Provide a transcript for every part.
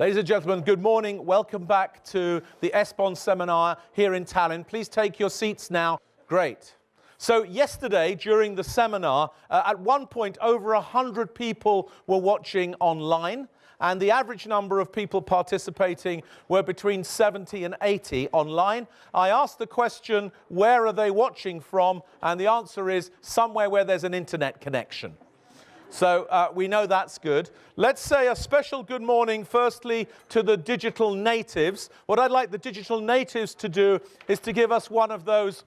Ladies and gentlemen, good morning. Welcome back to the ESPON Seminar here in Tallinn. Please take your seats now. Great. So yesterday, during the seminar, at one point, over 100 people were watching online, and the average number of people participating were between 70 and 80 online. I asked the question, where are they watching from? And the answer is somewhere where there's an internet connection. So we know that's good. Let's say a special good morning, firstly, to the digital natives. What I'd like the digital natives to do is to give us one of those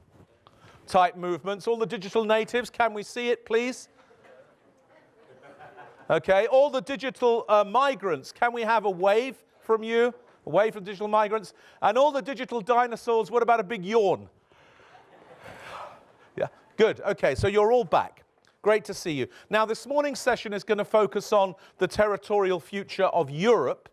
type movements. All the digital natives, can we see it, please? Okay, all the digital migrants, can we have a wave from you? A wave from digital migrants. And all the digital dinosaurs, what about a big yawn? Yeah, good. Okay, so you're all back. Great to see you. Now, this morning's session is going to focus on the territorial future of Europe.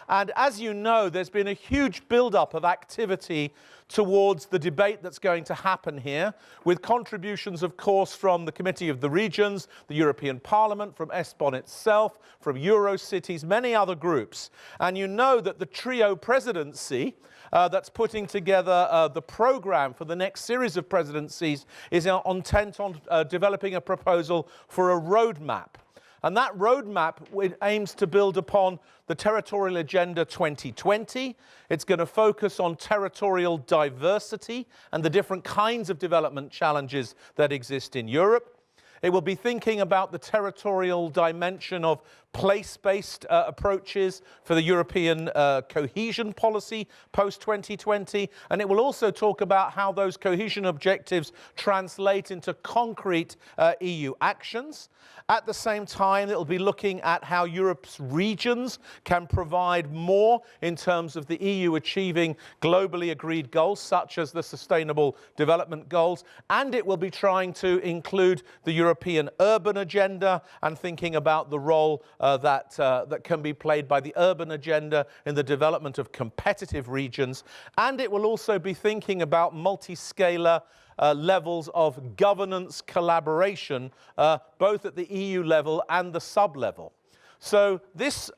And as you know, there's been a huge build-up of activity towards the debate that's going to happen here, with contributions, of course, from the Committee of the Regions, the European Parliament, from ESPON itself, from Eurocities, many other groups. And you know that the trio presidency that's putting together the program for the next series of presidencies is intent on developing a proposal for a roadmap. And that roadmap aims to build upon the Territorial Agenda 2020. It's going to focus on territorial diversity and the different kinds of development challenges that exist in Europe. It will be thinking about the territorial dimension of place-based approaches for the European cohesion policy post-2020. And it will also talk about how those cohesion objectives translate into concrete EU actions. At the same time, it will be looking at how Europe's regions can provide more in terms of the EU achieving globally agreed goals, such as the Sustainable Development Goals. And it will be trying to include the European urban agenda and thinking about the role that can be played by the urban agenda in the development of competitive regions. And it will also be thinking about multi-scalar levels of governance collaboration, both at the EU level and the sub-level. So this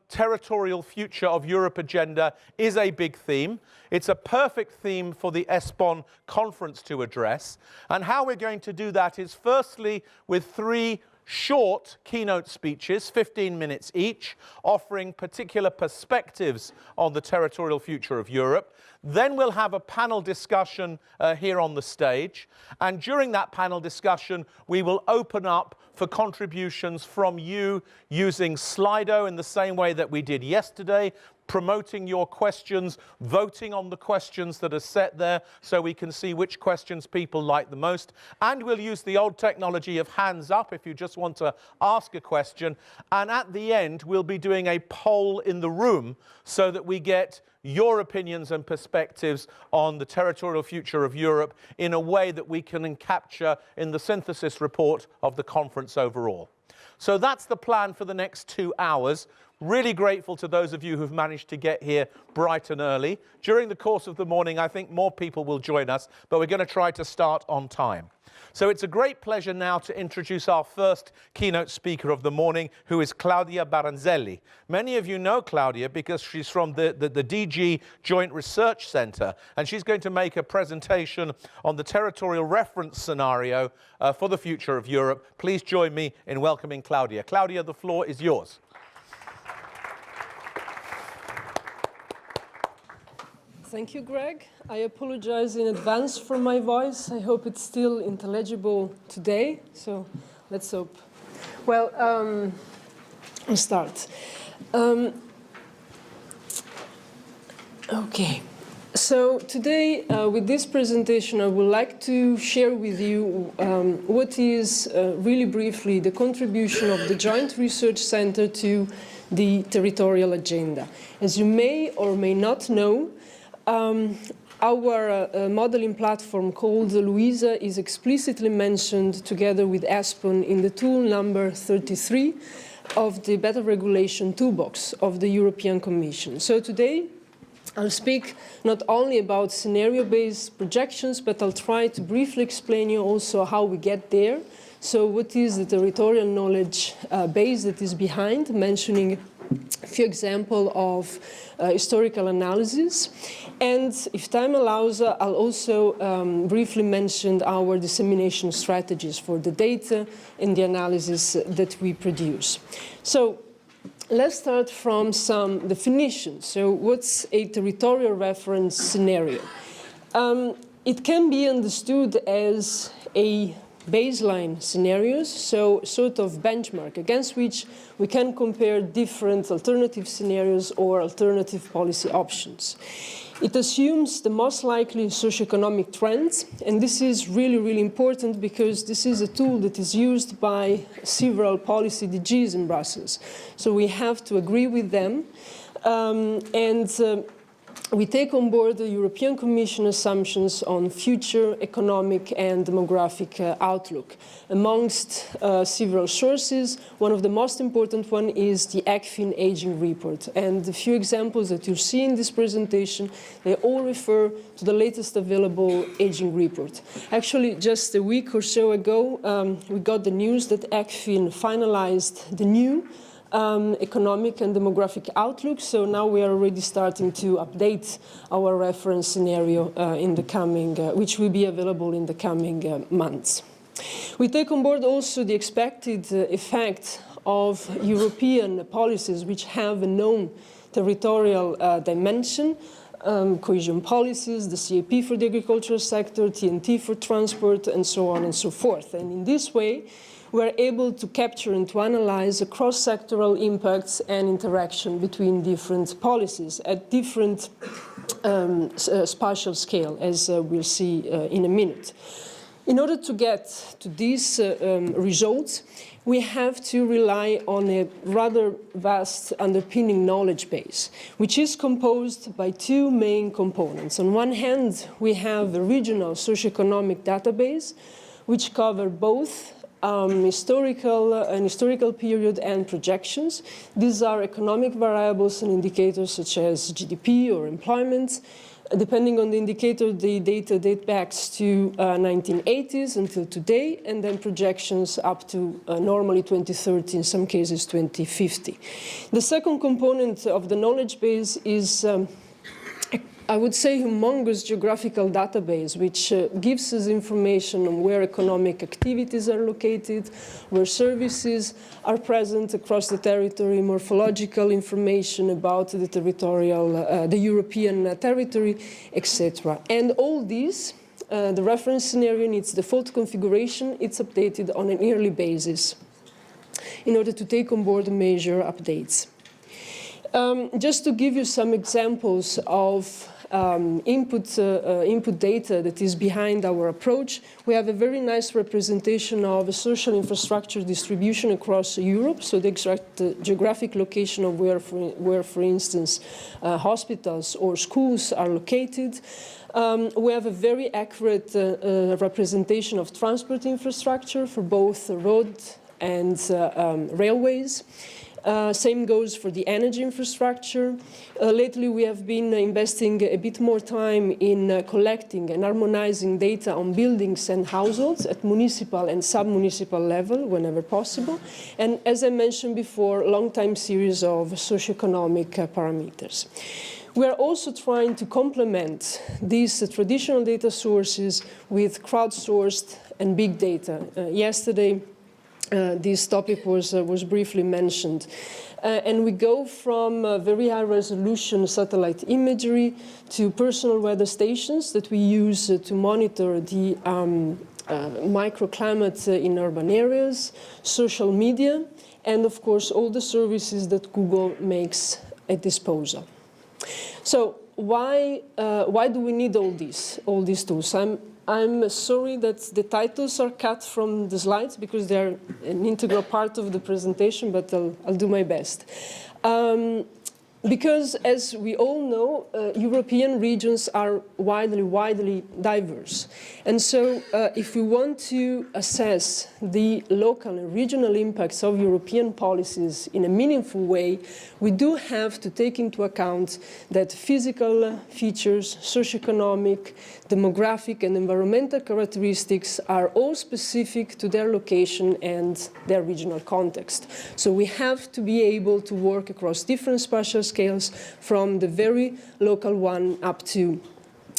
territorial future of Europe agenda is a big theme. It's a perfect theme for the ESPON conference to address. And how we're going to do that is firstly with three short keynote speeches, 15 minutes each, offering particular perspectives on the territorial future of Europe. Then we'll have a panel discussion here on the stage. And during that panel discussion, we will open up for contributions from you using Slido in the same way that we did yesterday, promoting your questions, voting on the questions that are set there so we can see which questions people like the most. And we'll use the old technology of hands up if you just want to ask a question. And at the end, we'll be doing a poll in the room so that we get your opinions and perspectives on the territorial future of Europe in a way that we can capture in the synthesis report of the conference overall. So that's the plan for the next 2 hours. Really grateful to those of you who've managed to get here bright and early. During the course of the morning, I think more people will join us, but we're going to try to start on time. So it's a great pleasure now to introduce our first keynote speaker of the morning, who is Claudia Baranzelli. Many of you know Claudia because she's from the DG Joint Research Center, and she's going to make a presentation on the territorial reference scenario for the future of Europe. Please join me in welcoming Claudia. Claudia, the floor is yours. Thank you, Greg. I apologize in advance for my voice. I hope it's still intelligible today, so let's hope. Well, I'll start. Okay. So today, with this presentation, I would like to share with you what is, really briefly, the contribution of the Joint Research Center to the Territorial Agenda. As you may or may not know, our modeling platform called Louisa is explicitly mentioned together with ESPON in the tool number 33 of the Better Regulation Toolbox of the European Commission. So today I'll speak not only about scenario-based projections, but I'll try to briefly explain you also how we get there. So what is the territorial knowledge base that is behind, mentioning a few examples of historical analysis. And if time allows, I'll also briefly mention our dissemination strategies for the data and the analysis that we produce. So let's start from some definitions. So what's a territorial reference scenario? It can be understood as a baseline scenarios, so sort of benchmark against which we can compare different alternative scenarios or alternative policy options. It assumes the most likely socioeconomic trends, and this is really, really important because this is a tool that is used by several policy DGs in Brussels. So we have to agree with them, we take on board the European Commission assumptions on future economic and demographic outlook. Amongst several sources, one of the most important one is the ECFIN Aging Report. And the few examples that you see in this presentation, they all refer to the latest available aging report. Actually, just a week or so ago, we got the news that ECFIN finalized the new economic and demographic outlook. So now we are already starting to update our reference scenario in the coming, which will be available in the coming months. We take on board also the expected effect of European policies which have a known territorial dimension, cohesion policies, the CAP for the agricultural sector, TNT for transport, and so on and so forth. And in this way, we're able to capture and to analyze the cross-sectoral impacts and interaction between different policies at different spatial scale, as we'll see in a minute. In order to get to these results, we have to rely on a rather vast underpinning knowledge base, which is composed by two main components. On one hand, we have a regional socioeconomic database, which cover both historical period and projections. These are economic variables and indicators such as GDP or employment. Depending on the indicator, the data date back to 1980s until today, and then projections up to normally 2030, in some cases 2050. The second component of the knowledge base is I would say humongous geographical database, which gives us information on where economic activities are located, where services are present across the territory, morphological information about the territorial, the European territory, etc. And all these, the reference scenario in its default configuration, it's updated on an yearly basis in order to take on board major updates. Just to give you some examples of input data that is behind our approach, we have a very nice representation of a social infrastructure distribution across Europe, so the exact geographic location of where, for instance, hospitals or schools are located. We have a very accurate representation of transport infrastructure for both road and railways. Same goes for the energy infrastructure. Lately, we have been investing a bit more time in collecting and harmonizing data on buildings and households at municipal and sub-municipal level whenever possible. And as I mentioned before, a long-time series of socioeconomic parameters. We are also trying to complement these traditional data sources with crowdsourced and big data. Yesterday, this topic was briefly mentioned. And we go from very high resolution satellite imagery to personal weather stations that we use to monitor the microclimate in urban areas, social media, and of course all the services that Google makes at disposal. So why do we need all these tools? I'm sorry that the titles are cut from the slides because they're an integral part of the presentation, but I'll do my best. Because, as we all know, European regions are widely diverse. And so if we want to assess the local and regional impacts of European policies in a meaningful way, we do have to take into account that physical features, socioeconomic, demographic and environmental characteristics are all specific to their location and their regional context. So we have to be able to work across different spatial scales, from the very local one up to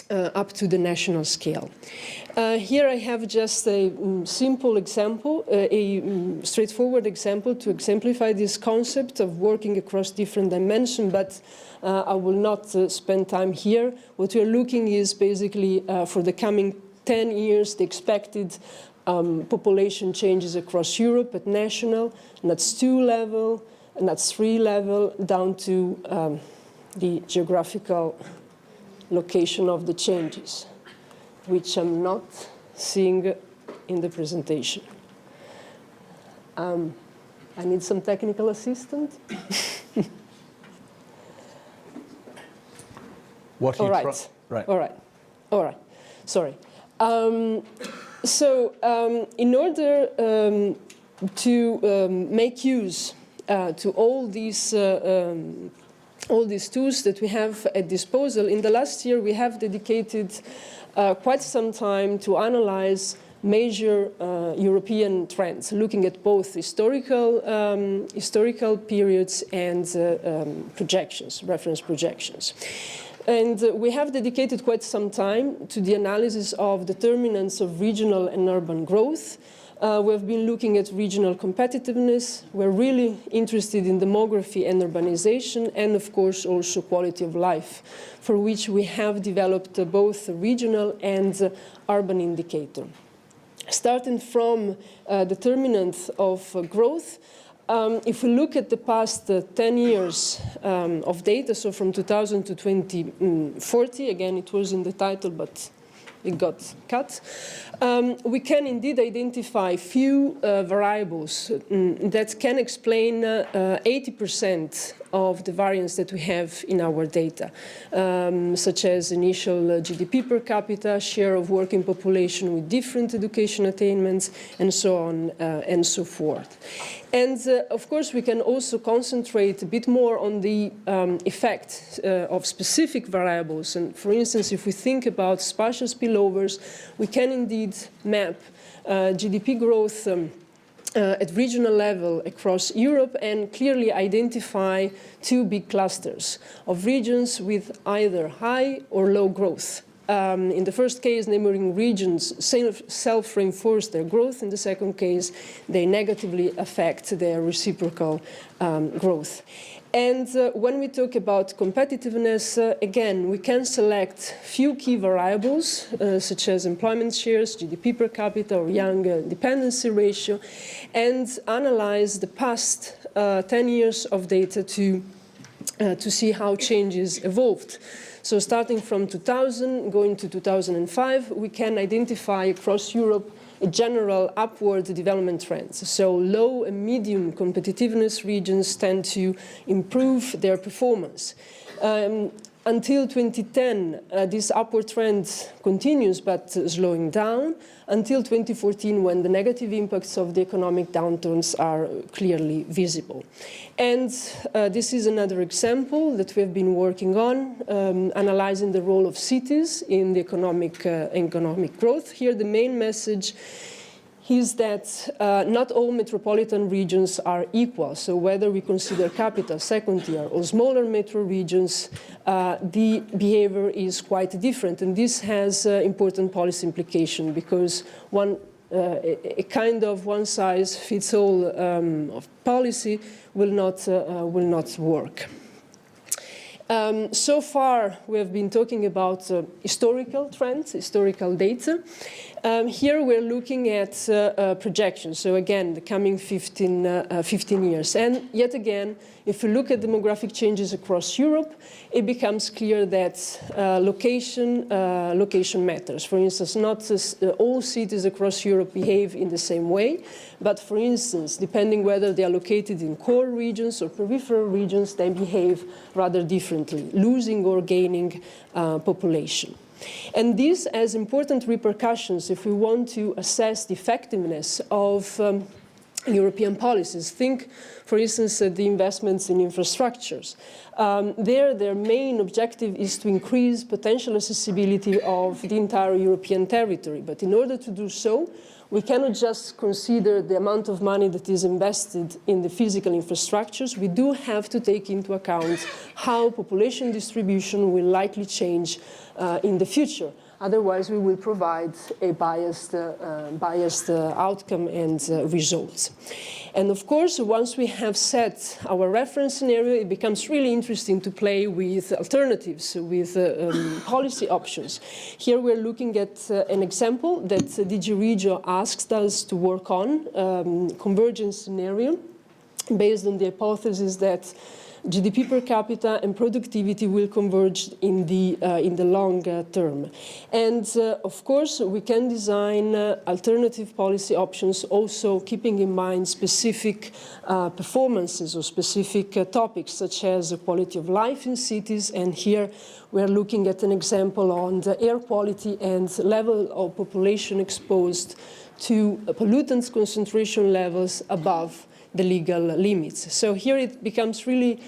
the national scale. Here I have just a simple example, a straightforward example to exemplify this concept of working across different dimensions, but I will not spend time here. What we are looking is basically for the coming 10 years, the expected population changes across Europe at national, NUTS 2 level, NUTS 3 level, down to the geographical location of the changes, which I'm not seeing in the presentation. I need some technical assistance. What are you trying? Right. All right. Sorry. In order to make use to all these tools that we have at disposal, in the last year we have dedicated quite some time to analyze major European trends, looking at both historical periods and projections, reference projections. And we have dedicated quite some time to the analysis of determinants of regional and urban growth. We've been looking at regional competitiveness. We're really interested in demography and urbanization, and of course also quality of life, for which we have developed both a regional and urban indicator. Starting from determinants of growth, if we look at the past 10 years of data, so from 2000 to 2040, again, it was in the title, but it got cut, we can indeed identify few variables that can explain 80% of the variance that we have in our data, such as initial GDP per capita, share of working population with different education attainments, and so on and so forth. And of course, we can also concentrate a bit more on the effect of specific variables. And for instance, if we think about spatial spillovers, we can indeed map GDP growth at regional level across Europe and clearly identify two big clusters of regions with either high or low growth. In the first case, neighboring regions self-reinforce their growth. In the second case, they negatively affect their reciprocal growth. And when we talk about competitiveness, again, we can select few key variables, such as employment shares, GDP per capita, or young dependency ratio, and analyze the past 10 years of data to see how changes evolved. So starting from 2000, going to 2005, we can identify across Europe a general upward development trends. So low and medium competitiveness regions tend to improve their performance. Until 2010, this upward trend continues, but slowing down, until 2014, when the negative impacts of the economic downturns are clearly visible. And this is another example that we have been working on, analyzing the role of cities in the economic growth. Here, the main message is that not all metropolitan regions are equal. So whether we consider capital, second tier, or smaller metro regions, the behavior is quite different. And this has important policy implication, because a kind of one-size-fits-all of policy will not work. So far, we have been talking about historical trends, historical data. Here we're looking at projections, so again, the coming 15 years. And yet again, if we look at demographic changes across Europe, it becomes clear that location matters. For instance, not all cities across Europe behave in the same way, but for instance, depending whether they are located in core regions or peripheral regions, they behave rather differently, losing or gaining population. And this has important repercussions if we want to assess the effectiveness of European policies. Think, for instance, the investments in infrastructures. Their main objective is to increase potential accessibility of the entire European territory. But in order to do so, we cannot just consider the amount of money that is invested in the physical infrastructures. We do have to take into account how population distribution will likely change in the future. Otherwise, we will provide a biased outcome and results. And of course, once we have set our reference scenario, it becomes really interesting to play with alternatives, with policy options. Here we're looking at an example that DG Regio asked us to work on, convergence scenario, based on the hypothesis that GDP per capita and productivity will converge in the long term. And of course, we can design alternative policy options, also keeping in mind specific performances or specific topics, such as the quality of life in cities. And here we're looking at an example on the air quality and level of population exposed to pollutants concentration levels above the legal limits. So here it becomes really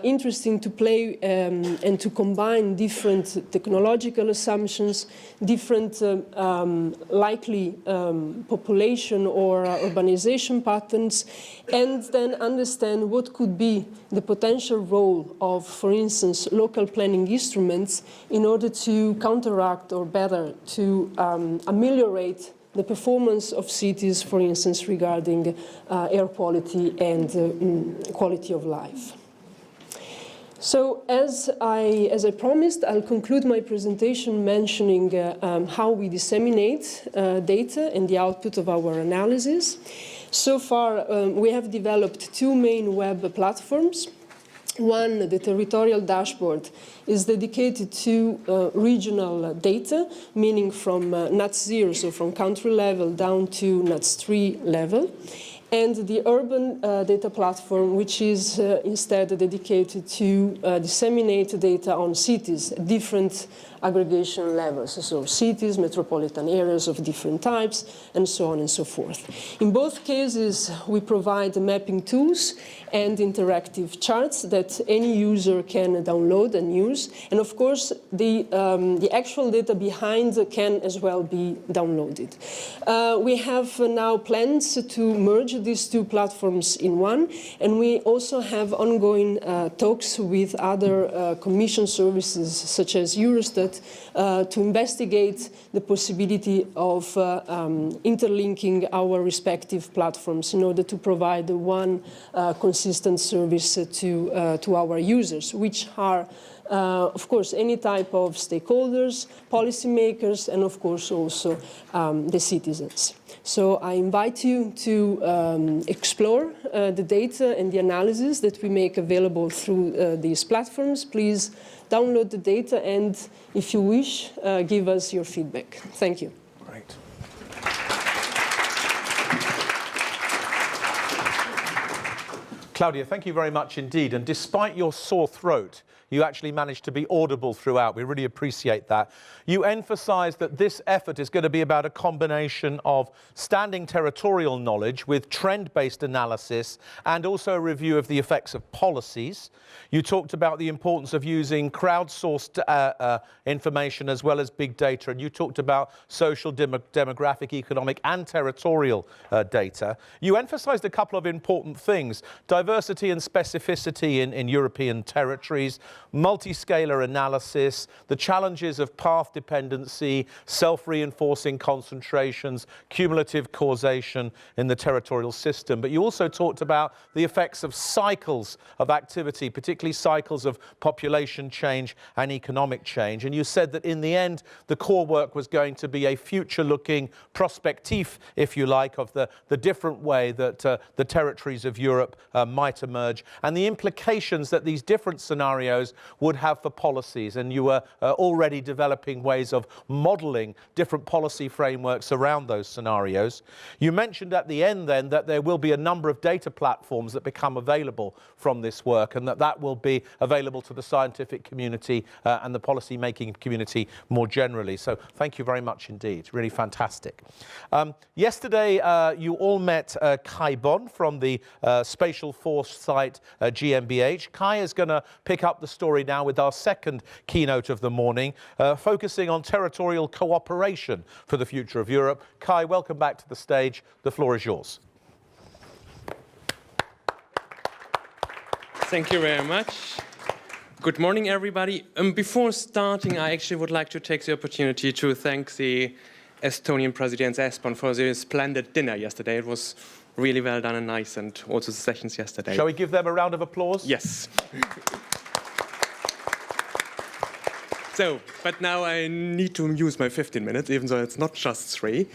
interesting to play and to combine different technological assumptions, different likely population or urbanization patterns, and then understand what could be the potential role of, for instance, local planning instruments in order to counteract or better to ameliorate the performance of cities, for instance, regarding air quality and quality of life. So as I promised, I'll conclude my presentation mentioning how we disseminate data and the output of our analysis. So far, we have developed two main web platforms. One, the Territorial Dashboard, is dedicated to regional data, meaning from NUTS 0, so from country level, down to NUTS 3 level. And the Urban Data Platform, which is instead dedicated to disseminate data on cities, different aggregation levels, so cities, metropolitan areas of different types, and so on and so forth. In both cases, we provide mapping tools and interactive charts that any user can download and use. And of course, the actual data behind can as well be downloaded. We have now plans to merge these two platforms in one, and we also have ongoing talks with other Commission services, such as Eurostat, to investigate the possibility of interlinking our respective platforms in order to provide one consistent service to our users, which are of course, any type of stakeholders, policymakers, and of course also the citizens. So I invite you to explore the data and the analysis that we make available through these platforms. Please download the data and, if you wish, give us your feedback. Thank you. Great. Claudia, thank you very much indeed. And despite your sore throat, you actually managed to be audible throughout. We really appreciate that. You emphasized that this effort is going to be about a combination of standing territorial knowledge with trend-based analysis and also a review of the effects of policies. You talked about the importance of using crowdsourced information as well as big data, and you talked about social, demographic, economic and territorial data. You emphasized a couple of important things: diversity diversity and specificity in European territories, multi-scalar analysis, the challenges of path dependency, self-reinforcing concentrations, cumulative causation in the territorial system. But you also talked about the effects of cycles of activity, particularly cycles of population change and economic change. And you said that in the end, the core work was going to be a future-looking prospectif, if you like, of the different way that the territories of Europe might emerge and the implications that these different scenarios would have for policies. And you were already developing ways of modeling different policy frameworks around those scenarios. You mentioned at the end then that there will be a number of data platforms that become available from this work, and that will be available to the scientific community and the policy making community more generally. So thank you very much indeed. Really fantastic. Yesterday you all met Kai Bon from the Spatial Force site GmbH. Kai is going to pick up the story now with our second keynote of the morning, focusing on territorial cooperation for the future of Europe. Kai, welcome back to the stage. The floor is yours. Thank you very much. Good morning, everybody. Before starting, I actually would like to take the opportunity to thank the Estonian President ESPON for the splendid dinner yesterday. It was really well done and nice, and also the sessions yesterday. Shall we give them a round of applause? Yes. So, but now I need to use my 15 minutes, even though it's not just 3.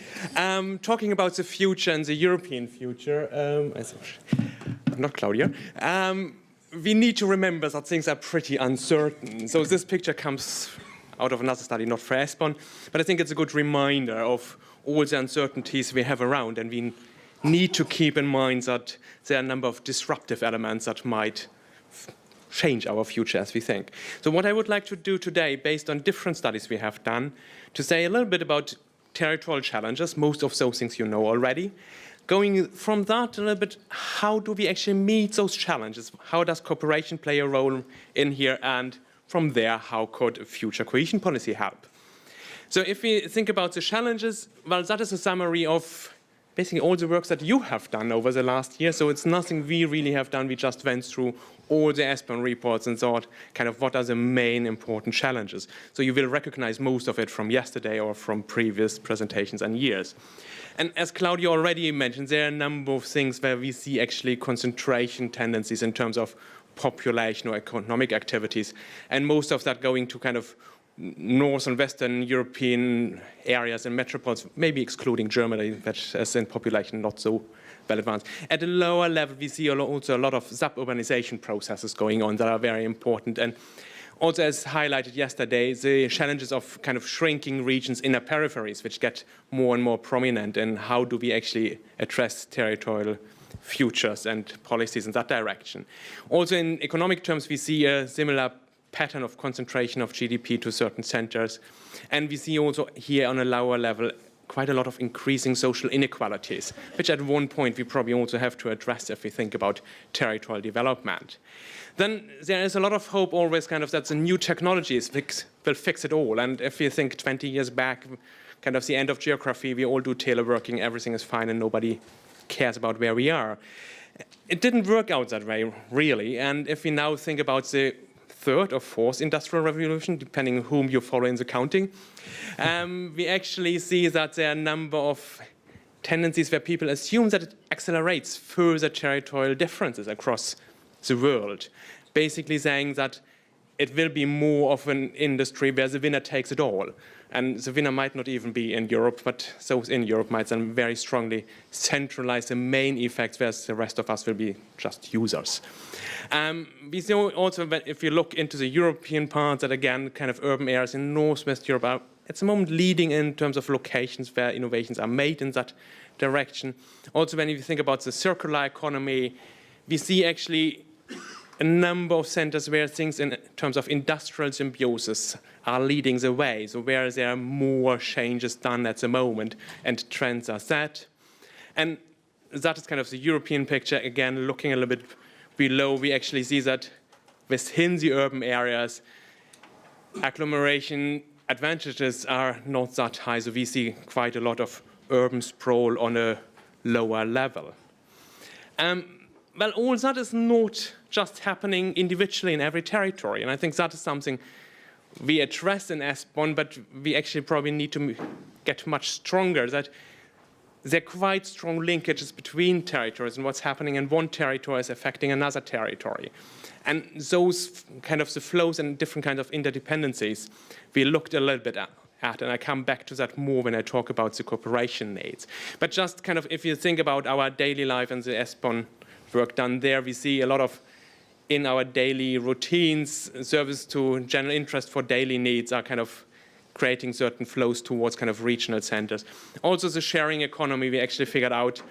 Talking about the future and the European future, not Claudia, we need to remember that things are pretty uncertain. So this picture comes out of another study, not for ESPON, but I think it's a good reminder of all the uncertainties we have around, and we need to keep in mind that there are a number of disruptive elements that might change our future as we think. So what I would like to do today, based on different studies we have done, to say a little bit about territorial challenges, most of those things you know already. Going from that a little bit, how do we actually meet those challenges? How does cooperation play a role in here? And from there, how could future cohesion policy help? So if we think about the challenges, well, that is a summary of basically all the works that you have done over the last year. So it's nothing we really have done. We just went through all the ESPON reports and thought kind of what are the main important challenges. So you will recognize most of it from yesterday or from previous presentations and years. And as Claudia already mentioned, there are a number of things where we see actually concentration tendencies in terms of population or economic activities. And most of that going to kind of North and Western European areas and metropoles, maybe excluding Germany, that is in population not so well advanced. At a lower level, we see also a lot of suburbanization processes going on that are very important. And also, as highlighted yesterday, the challenges of kind of shrinking regions, inner peripheries, which get more and more prominent, and how do we actually address territorial futures and policies in that direction. Also, in economic terms, we see a similar pattern of concentration of GDP to certain centers. And we see also here on a lower level quite a lot of increasing social inequalities, which at one point we probably also have to address if we think about territorial development. Then there is a lot of hope always kind of that the new technologies will fix it all. And if you think 20 years back, kind of the end of geography, we all do teleworking, everything is fine and nobody cares about where we are. It didn't work out that way, really. And if we now think about the third or fourth industrial revolution, depending on whom you follow in the counting, we actually see that there are a number of tendencies where people assume that it accelerates further territorial differences across the world, basically saying that it will be more of an industry where the winner takes it all. And the winner might not even be in Europe, but those in Europe might then very strongly centralize the main effects, whereas the rest of us will be just users. We see also that if you look into the European part, that again, kind of urban areas in Northwest Europe are at the moment leading in terms of locations where innovations are made in that direction. Also, when you think about the circular economy, we see actually a number of centers where things in terms of industrial symbiosis are leading the way, so where there are more changes done at the moment and trends are set. And that is kind of the European picture. Again, looking a little bit below, we actually see that within the urban areas, agglomeration advantages are not that high, so we see quite a lot of urban sprawl on a lower level. well, all that is not just happening individually in every territory. And I think that is something we address in ESPON, but we actually probably need to get much stronger, that there are quite strong linkages between territories, and what's happening in one territory is affecting another territory. And those kind of the flows and different kinds of interdependencies we looked a little bit at, and I come back to that more when I talk about the cooperation needs. But just kind of if you think about our daily life and the ESPON work done there, we see a lot of in our daily routines, service to general interest for daily needs are kind of creating certain flows towards kind of regional centers. Also the sharing economy we actually figured out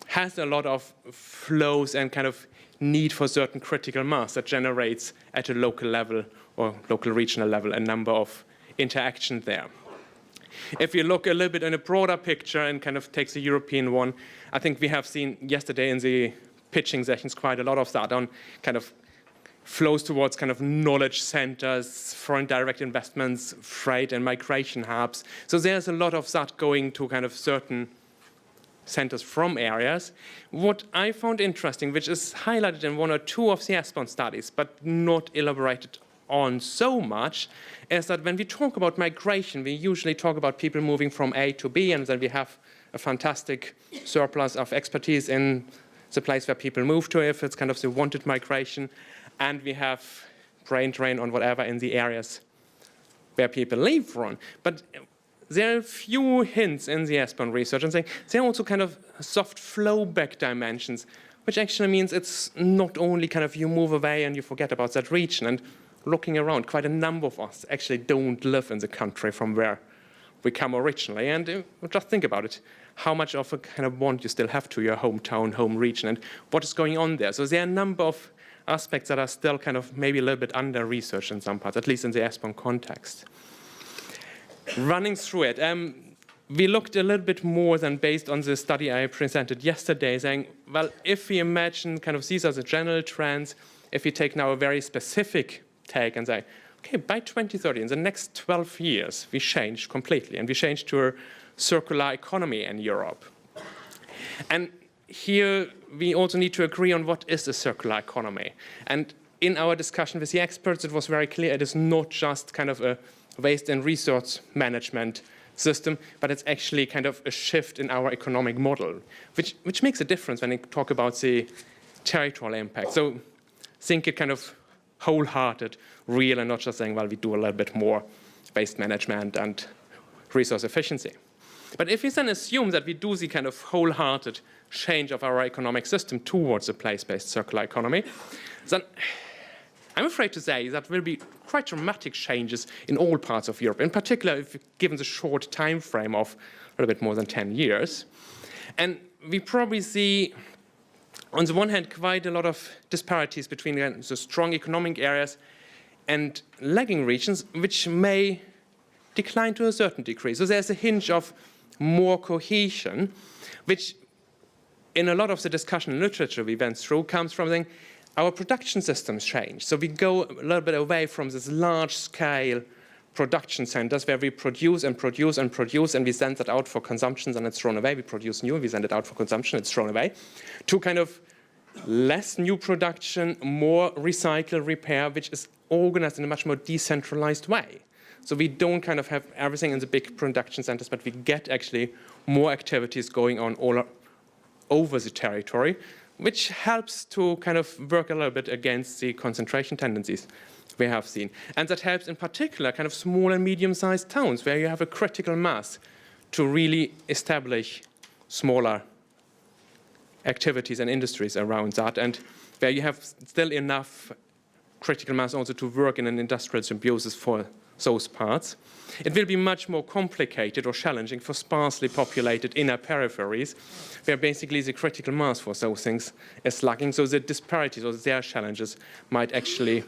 has a lot of flows and kind of need for certain critical mass that generates at a local level or local regional level a number of interactions there. If you look a little bit in a broader picture and kind of takes the European one, I think we have seen yesterday in the pitching sessions quite a lot of that on kind of flows towards kind of knowledge centers, foreign direct investments, freight and migration hubs. So there's a lot of that going to kind of certain centers from areas. What I found interesting, which is highlighted in one or two of the ESPON studies, but not elaborated on so much, is that when we talk about migration, we usually talk about people moving from A to B, and then we have a fantastic surplus of expertise in the place where people move to, if it's kind of the wanted migration, and we have brain drain on whatever in the areas where people leave from. But there are a few hints in the ESPON research, and saying there are also kind of soft flow back dimensions, which actually means it's not only kind of you move away and you forget about that region. And looking around, quite a number of us actually don't live in the country from where we come originally. And just think about it. How much of a kind of bond you still have to your hometown, home region, and what is going on there. So there are a number of aspects that are still kind of maybe a little bit under-researched in some parts, at least in the ESPON context. Running through it, we looked a little bit more than based on the study I presented yesterday, saying, well, if we imagine kind of these are the general trends, if we take now a very specific take and say, okay, by 2030, in the next 12 years, we change completely, and we change to a circular economy in Europe. And here we also need to agree on what is a circular economy. And in our discussion with the experts, it was very clear it is not just kind of a waste and resource management system, but it's actually kind of a shift in our economic model, which makes a difference when we talk about the territorial impact. So think it kind of wholehearted, real, and not just saying, well, we do a little bit more waste management and resource efficiency. But if we then assume that we do the kind of wholehearted change of our economic system towards a place-based circular economy, then I'm afraid to say that will be quite dramatic changes in all parts of Europe, in particular if given the short time frame of a little bit more than 10 years. And we probably see, on the one hand, quite a lot of disparities between the strong economic areas and lagging regions, which may decline to a certain degree. So there's a hinge of more cohesion, which in a lot of the discussion and literature we went through comes from saying our production systems change. So we go a little bit away from this large-scale production centers where we produce and produce and produce, and we send that out for consumption and it's thrown away. We produce new, we send it out for consumption, it's thrown away, to kind of less new production, more recycle, repair, which is organized in a much more decentralized way. So we don't kind of have everything in the big production centers, but we get actually more activities going on all over the territory, which helps to kind of work a little bit against the concentration tendencies we have seen. And that helps in particular kind of small and medium-sized towns where you have a critical mass to really establish smaller activities and industries around that, and where you have still enough critical mass also to work in an industrial symbiosis for those parts. It will be much more complicated or challenging for sparsely populated inner peripheries, where basically the critical mass for those things is lacking, so the disparities or their challenges might actually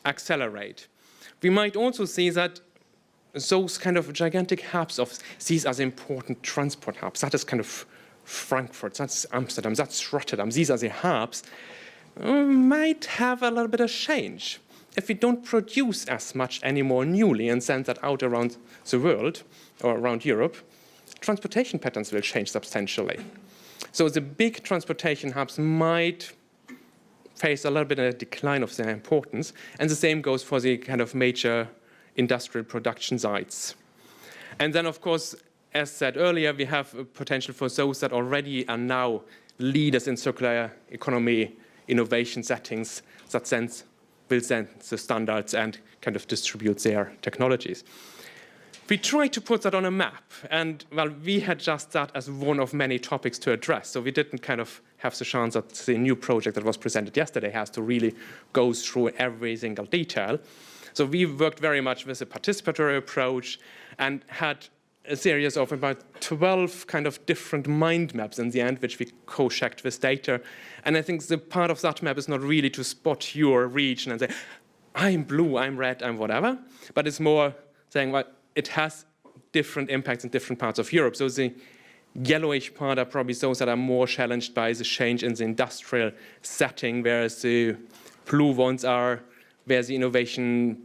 accelerate. We might also see that those kind of gigantic hubs of these are the important transport hubs. That is kind of Frankfurt, that's Amsterdam, that's Rotterdam. These are the hubs. Might have a little bit of change. If we don't produce as much anymore newly and send that out around the world or around Europe, transportation patterns will change substantially. So the big transportation hubs might face a little bit of a decline of their importance. And the same goes for the kind of major industrial production sites. And then, of course, as said earlier, we have a potential for those that already are now leaders in circular economy innovation settings that will set the standards and kind of distribute their technologies. We tried to put that on a map, and well, we had just that as one of many topics to address. So we didn't kind of have the chance that the new project that was presented yesterday has to really go through every single detail. So we worked very much with a participatory approach and had a series of about 12 kind of different mind maps in the end, which we co-checked with data. And I think the part of that map is not really to spot your region and say, I'm blue, I'm red, I'm whatever, but it's more saying, well, it has different impacts in different parts of Europe. So the yellowish part are probably those that are more challenged by the change in the industrial setting, whereas the blue ones are where the innovation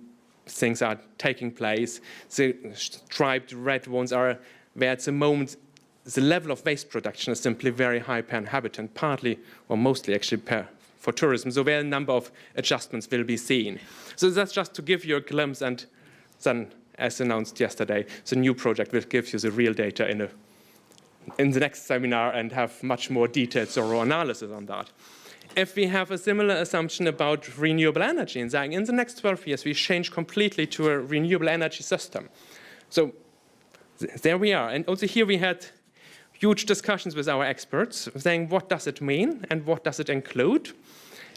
things are taking place. The striped red ones are where at the moment the level of waste production is simply very high per inhabitant, partly or mostly actually for tourism. So where a number of adjustments will be seen. So that's just to give you a glimpse, and then as announced yesterday, the new project will give you the real data in the next seminar and have much more detailed, thorough analysis on that. If we have a similar assumption about renewable energy and saying in the next 12 years we change completely to a renewable energy system. So there we are. And also here we had huge discussions with our experts saying what does it mean and what does it include.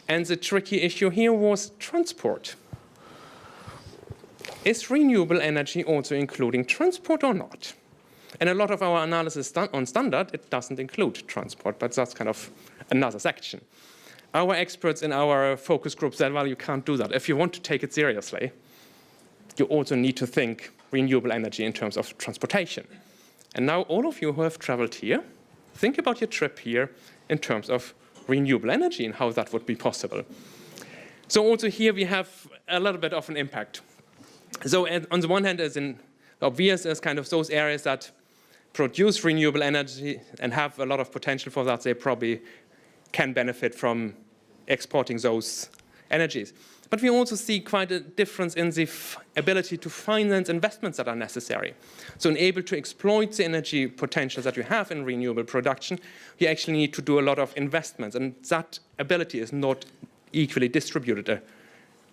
And the tricky issue here was transport. Is renewable energy also including transport or not? And a lot of our analysis on standard, it doesn't include transport, but that's kind of another section. Our experts in our focus group said, well, you can't do that. If you want to take it seriously, you also need to think renewable energy in terms of transportation. And now all of you who have traveled here, think about your trip here in terms of renewable energy and how that would be possible. So also here we have a little bit of an impact. So on the one hand, as in obvious, as kind of those areas that produce renewable energy and have a lot of potential for that, they probably can benefit from exporting those energies. But we also see quite a difference in the ability to finance investments that are necessary. So in able to exploit the energy potentials that you have in renewable production, you actually need to do a lot of investments, and that ability is not equally distributed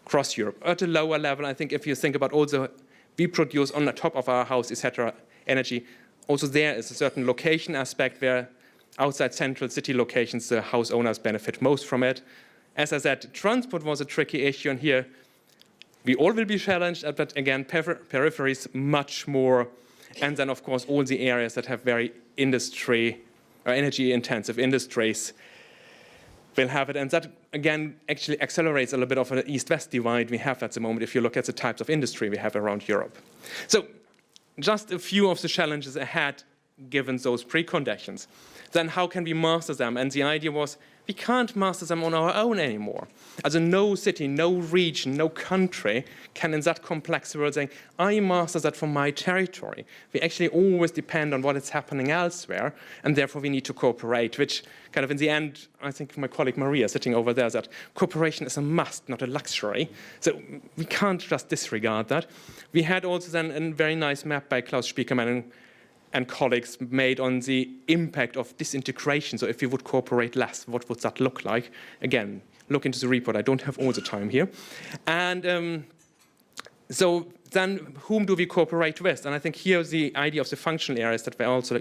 across Europe. At a lower level, I think if you think about also we produce on the top of our house, etc., energy, also there is a certain location aspect where outside central city locations, the house owners benefit most from it. As I said, transport was a tricky issue, and here we all will be challenged, but again, peripheries much more. And then, of course, all the areas that have very industry or energy-intensive industries will have it. And that, again, actually accelerates a little bit of an east-west divide we have at the moment if you look at the types of industry we have around Europe. So just a few of the challenges ahead given those preconditions. Then how can we master them? And the idea was we can't master them on our own anymore. As no city, no region, no country can in that complex world say, I master that from my territory. We actually always depend on what is happening elsewhere, and therefore we need to cooperate, which kind of in the end, I think my colleague Maria sitting over there said, cooperation is a must, not a luxury. So we can't just disregard that. We had also then a very nice map by Klaus Spiekermann and colleagues made on the impact of disintegration. So if we would cooperate less, what would that look like? Again, look into the report. I don't have all the time here. And so then whom do we cooperate with? And I think here the idea of the functional areas that were also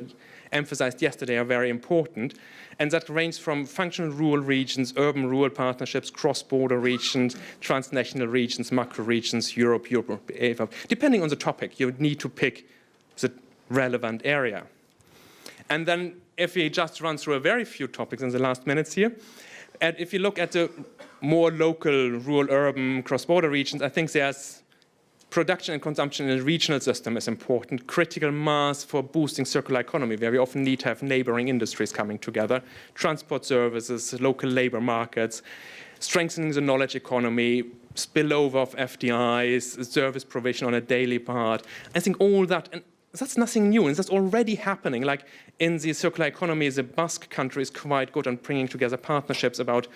emphasized yesterday are very important. And that range from functional rural regions, urban-rural partnerships, cross-border regions, transnational regions, macro regions, Europe, depending on the topic, you would need to pick the relevant area. And then if we just run through a very few topics in the last minutes here, and if you look at the more local, rural, urban, cross-border regions, I think there's production and consumption in a regional system is important. Critical mass for boosting circular economy, where we often need to have neighboring industries coming together. Transport services, local labor markets, strengthening the knowledge economy, spillover of FDIs, service provision on a daily part. I think all that, and that's nothing new, and that's already happening. Like in the circular economy, the Basque country is quite good on bringing together partnerships about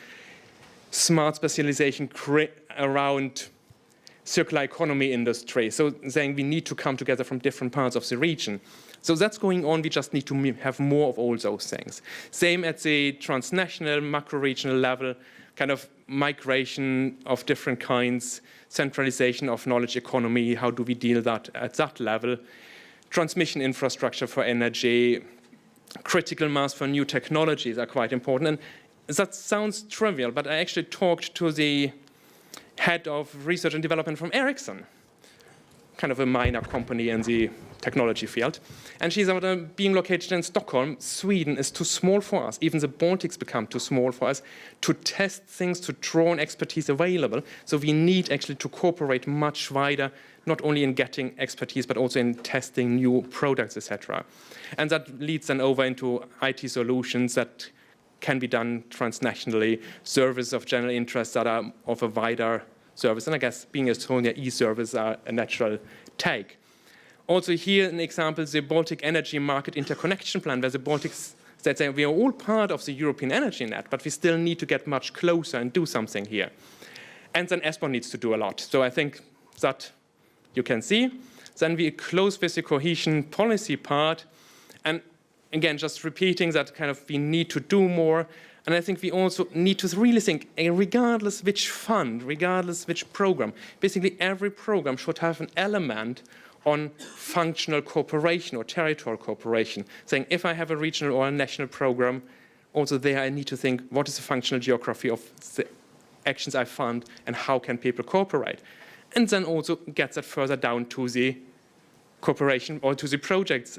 smart specialization around circular economy industry. So saying we need to come together from different parts of the region. So that's going on. We just need to have more of all those things. Same at the transnational, macro-regional level, kind of migration of different kinds, centralization of knowledge economy, how do we deal that at that level, transmission infrastructure for energy, critical mass for new technologies are quite important. And that sounds trivial, but I actually talked to the head of research and development from Ericsson, kind of a minor company in the technology field. And she's being located in Stockholm. Sweden is too small for us. Even the Baltics become too small for us to test things, to draw on expertise available. So we need actually to cooperate much wider, not only in getting expertise, but also in testing new products, etc. And that leads then over into IT solutions that can be done transnationally, services of general interest that are of a wider service. And I guess being Estonia, e-service are a natural take. Also here an example, the Baltic Energy Market Interconnection Plan, where the Baltics said we are all part of the European energy net, but we still need to get much closer and do something here. And then ESPON needs to do a lot. So I think that you can see. Then we close with the cohesion policy part. And again, just repeating that kind of we need to do more. And I think we also need to really think, regardless which fund, regardless which program, basically every program should have an element on functional cooperation or territorial cooperation, saying if I have a regional or a national program, also there I need to think what is the functional geography of the actions I fund and how can people cooperate. And then also get that further down to the cooperation or to the projects.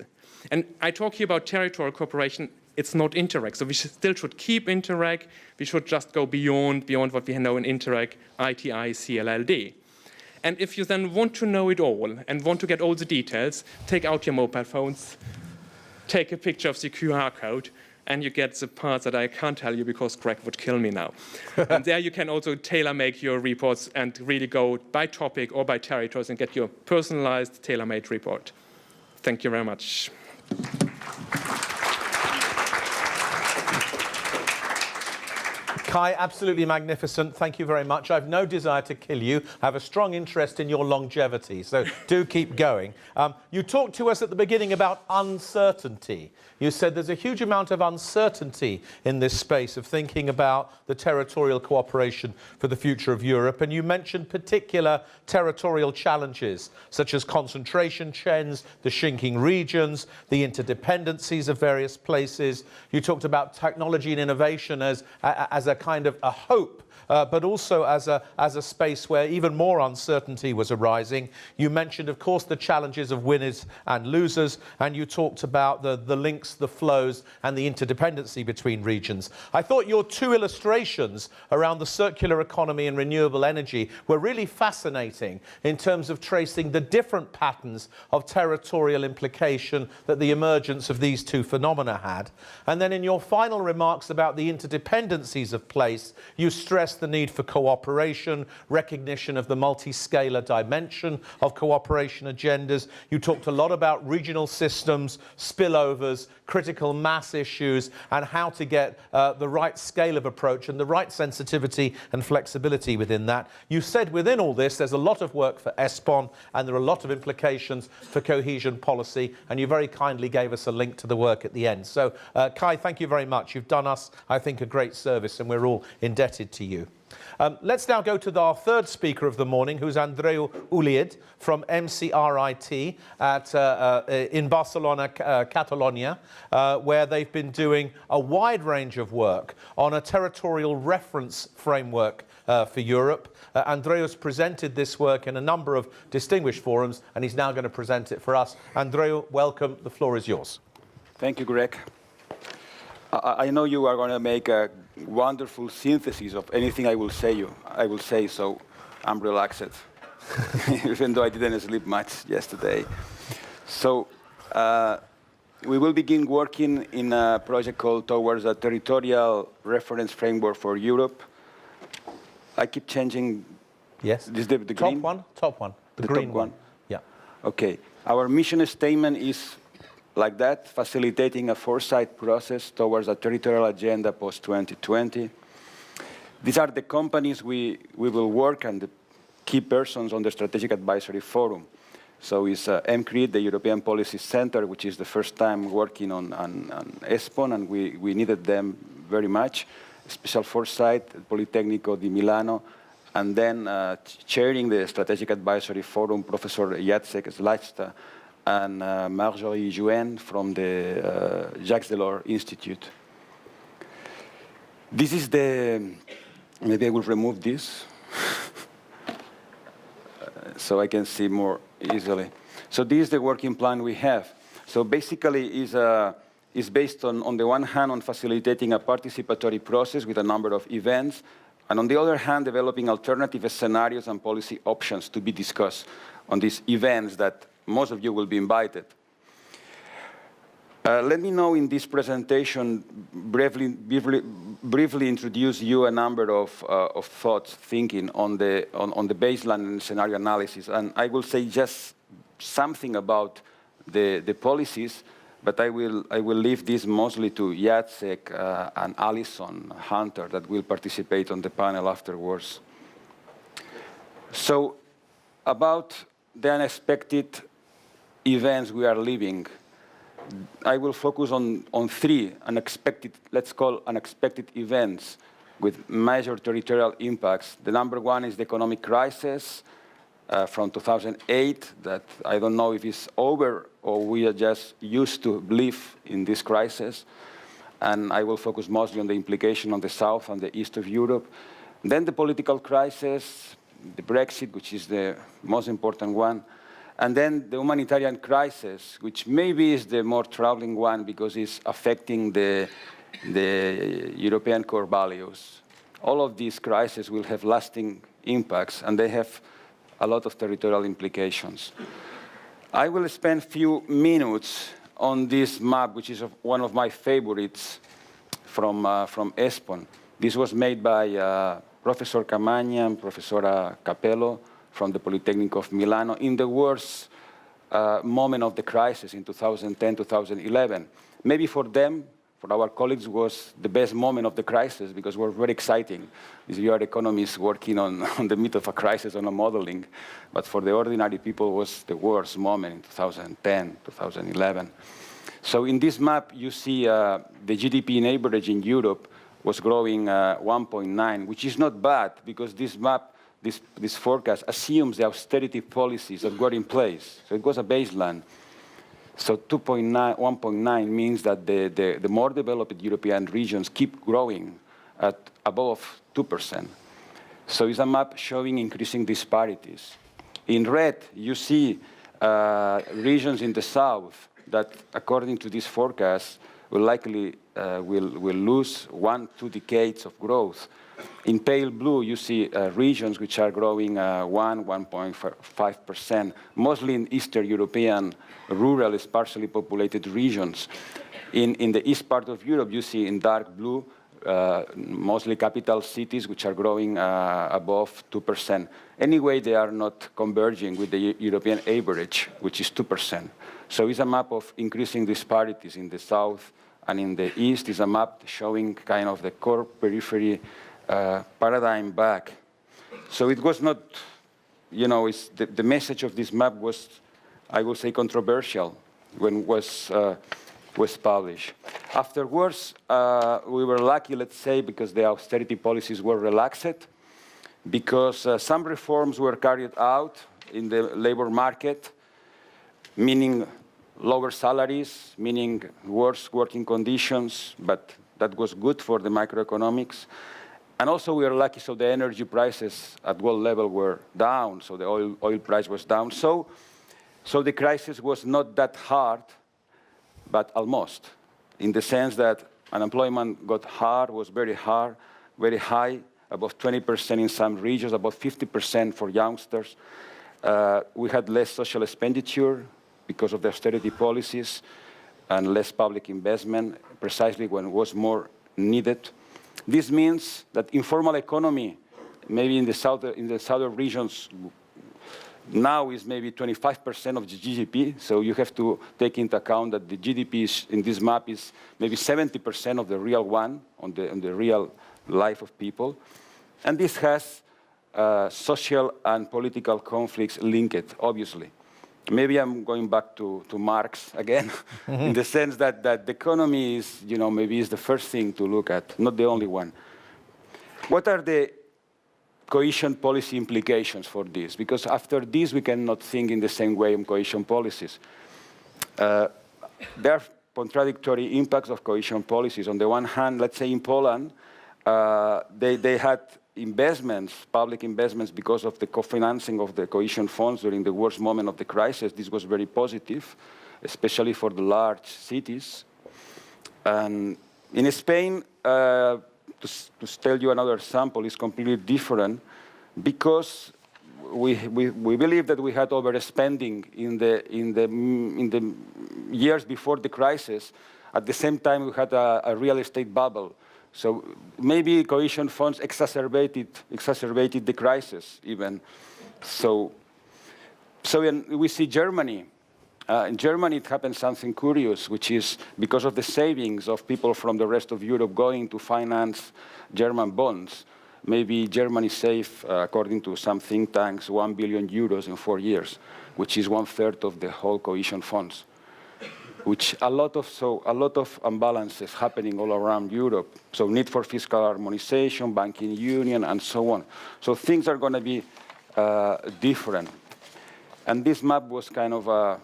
And I talk here about territorial cooperation, it's not Interreg. So we still should keep Interreg, we should just go beyond what we know in Interreg, ITI, CLLD. And if you then want to know it all and want to get all the details, take out your mobile phones, take a picture of the QR code, and you get the parts that I can't tell you because Greg would kill me now. And there you can also tailor-make your reports and really go by topic or by territories and get your personalized, tailor-made report. Thank you very much. Kai, absolutely magnificent. Thank you very much. I have no desire to kill you. I have a strong interest in your longevity, so do keep going. You talked to us at the beginning about uncertainty. You said there's a huge amount of uncertainty in this space of thinking about the territorial cooperation for the future of Europe, and you mentioned particular territorial challenges, such as concentration trends, the shrinking regions, the interdependencies of various places. You talked about technology and innovation as a kind of a hope, but also as a space where even more uncertainty was arising. You mentioned, of course, the challenges of winners and losers, and you talked about the links, the flows, and the interdependency between regions. I thought your two illustrations around the circular economy and renewable energy were really fascinating in terms of tracing the different patterns of territorial implication that the emergence of these two phenomena had. And then in your final remarks about the interdependencies of place, you stressed the need for cooperation, recognition of the multi-scalar dimension of cooperation agendas. You talked a lot about regional systems, spillovers, critical mass issues, and how to get the right scale of approach and the right sensitivity and flexibility within that. You said within all this, there's a lot of work for ESPON, and there are a lot of implications for cohesion policy, and you very kindly gave us a link to the work at the end. So, Kai, thank you very much. You've done us, I think, a great service, and we're all indebted to you. Let's now go to our third speaker of the morning, who's Andreu Ulied from MCRIT in Barcelona, Catalonia, where they've been doing a wide range of work on a territorial reference framework for Europe. Andreu's presented this work in a number of distinguished forums, and he's now going to present it for us. Andreu, welcome. The floor is yours. Thank you, Greg. I know you are going to make a wonderful synthesis of anything I will say, so I'm relaxed, even though I didn't sleep much yesterday. So we will begin working in a project called Towards a Territorial Reference Framework for Europe. I keep changing. Yes. This the green? Top one. The green one. Yeah. Okay. Our mission statement is like that, facilitating a foresight process towards a territorial agenda post-2020. These are the companies we will work and the key persons on the Strategic Advisory Forum. So it's MCRIT, the European Policy Center, which is the first time working on ESPON, and we needed them very much. Special Foresight, Politecnico di Milano, and then chairing the Strategic Advisory Forum, Professor Jacek Zlachta and Marjorie Jouen from the Jacques Delors Institute. This is the, maybe I will remove this so I can see more easily. So this is the working plan we have. So basically is based on the one hand on facilitating a participatory process with a number of events, and on the other hand, developing alternative scenarios and policy options to be discussed on these events that most of you will be invited. Let me now in this presentation briefly introduce you a number of thoughts, thinking on the baseline and scenario analysis. And I will say just something about the policies, but I will leave this mostly to Jacek and Alison Hunter that will participate on the panel afterwards. So about the unexpected events we are living, I will focus on three unexpected, let's call unexpected events with major territorial impacts. The number one is the economic crisis from 2008 that I don't know if it's over or we are just used to live in this crisis. And I will focus mostly on the implication on the south and the east of Europe. Then the political crisis, the Brexit, which is the most important one. And then the humanitarian crisis, which maybe is the more troubling one because it's affecting the European core values. All of these crises will have lasting impacts, and they have a lot of territorial implications. I will spend a few minutes on this map, which is one of my favorites from ESPON. This was made by Professor Camagna and Professora Capello from the Politecnico of Milano in the worst moment of the crisis in 2010, 2011. Maybe for them, for our colleagues, was the best moment of the crisis because it was very exciting. We are economists working on the meat of a crisis on a modeling. But for the ordinary people, it was the worst moment in 2010, 2011. So in this map, you see the GDP in average in Europe was growing 1.9, which is not bad because this map, this forecast assumes the austerity policies that were in place. So it was a baseline. So 1.9 means that the more developed European regions keep growing at above 2%. So it's a map showing increasing disparities. In red, you see regions in the south that, according to this forecast, will likely will lose 1-2 decades of growth. In pale blue, you see regions which are growing 1.5%, mostly in Eastern European rural, sparsely populated regions. In the east part of Europe, you see in dark blue, mostly capital cities which are growing above 2%. Anyway, they are not converging with the European average, which is 2%. So it's a map of increasing disparities in the south and in the east. Is a map showing kind of the core periphery paradigm back. So it was not, you know, the message of this map was, I would say, controversial when it was published. Afterwards, we were lucky, let's say, because the austerity policies were relaxed, because some reforms were carried out in the labor market, meaning lower salaries, meaning worse working conditions, but that was good for the macroeconomics. And also we are lucky, so the energy prices at world level were down, so the oil price was down. So the crisis was not that hard, but almost, in the sense that unemployment got hard, was very hard, very high, above 20% in some regions, about 50% for youngsters. We had less social expenditure because of the austerity policies and less public investment, precisely when it was more needed. This means that informal economy, maybe in the southern regions, now is maybe 25% of the GDP. So you have to take into account that the GDP in this map is maybe 70% of the real one, on the real life of people. And this has social and political conflicts linked, obviously. Maybe I'm going back to Marx again, in the sense that the economy is, maybe is the first thing to look at, not the only one. What are the cohesion policy implications for this? Because after this, we cannot think in the same way on cohesion policies. There are contradictory impacts of cohesion policies. On the one hand, let's say in Poland, they had investments, public investments, because of the co-financing of the cohesion funds during the worst moment of the crisis. This was very positive, especially for the large cities. And in Spain, to tell you another example, is completely different because we believe that we had overspending in the years before the crisis. At the same time, we had a real estate bubble. So maybe cohesion funds exacerbated the crisis even. So we see Germany. In Germany, it happened something curious, which is because of the savings of people from the rest of Europe going to finance German bonds. Maybe Germany saved, according to some think tanks, 1 billion euros in 4 years, which is 1/3 of the whole cohesion funds. Which a lot of imbalances happening all around Europe. So need for fiscal harmonization, banking union, and so on. So things are going to be different. And this map was kind of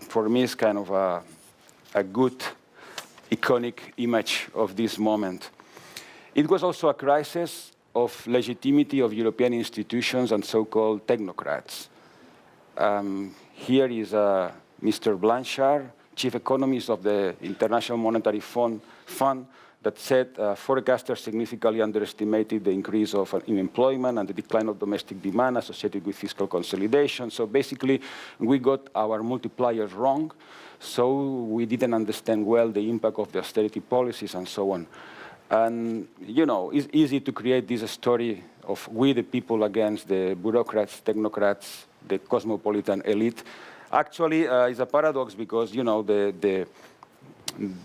for me, is kind of a good iconic image of this moment. It was also a crisis of legitimacy of European institutions and so-called technocrats. Here is Mr. Blanchard, chief economist of the International Monetary Fund, that said forecasters significantly underestimated the increase of unemployment and the decline of domestic demand associated with fiscal consolidation. So basically, we got our multipliers wrong, so we didn't understand well the impact of the austerity policies and so on. And, it's easy to create this story of we the people against the bureaucrats, technocrats, the cosmopolitan elite. Actually, it's a paradox because,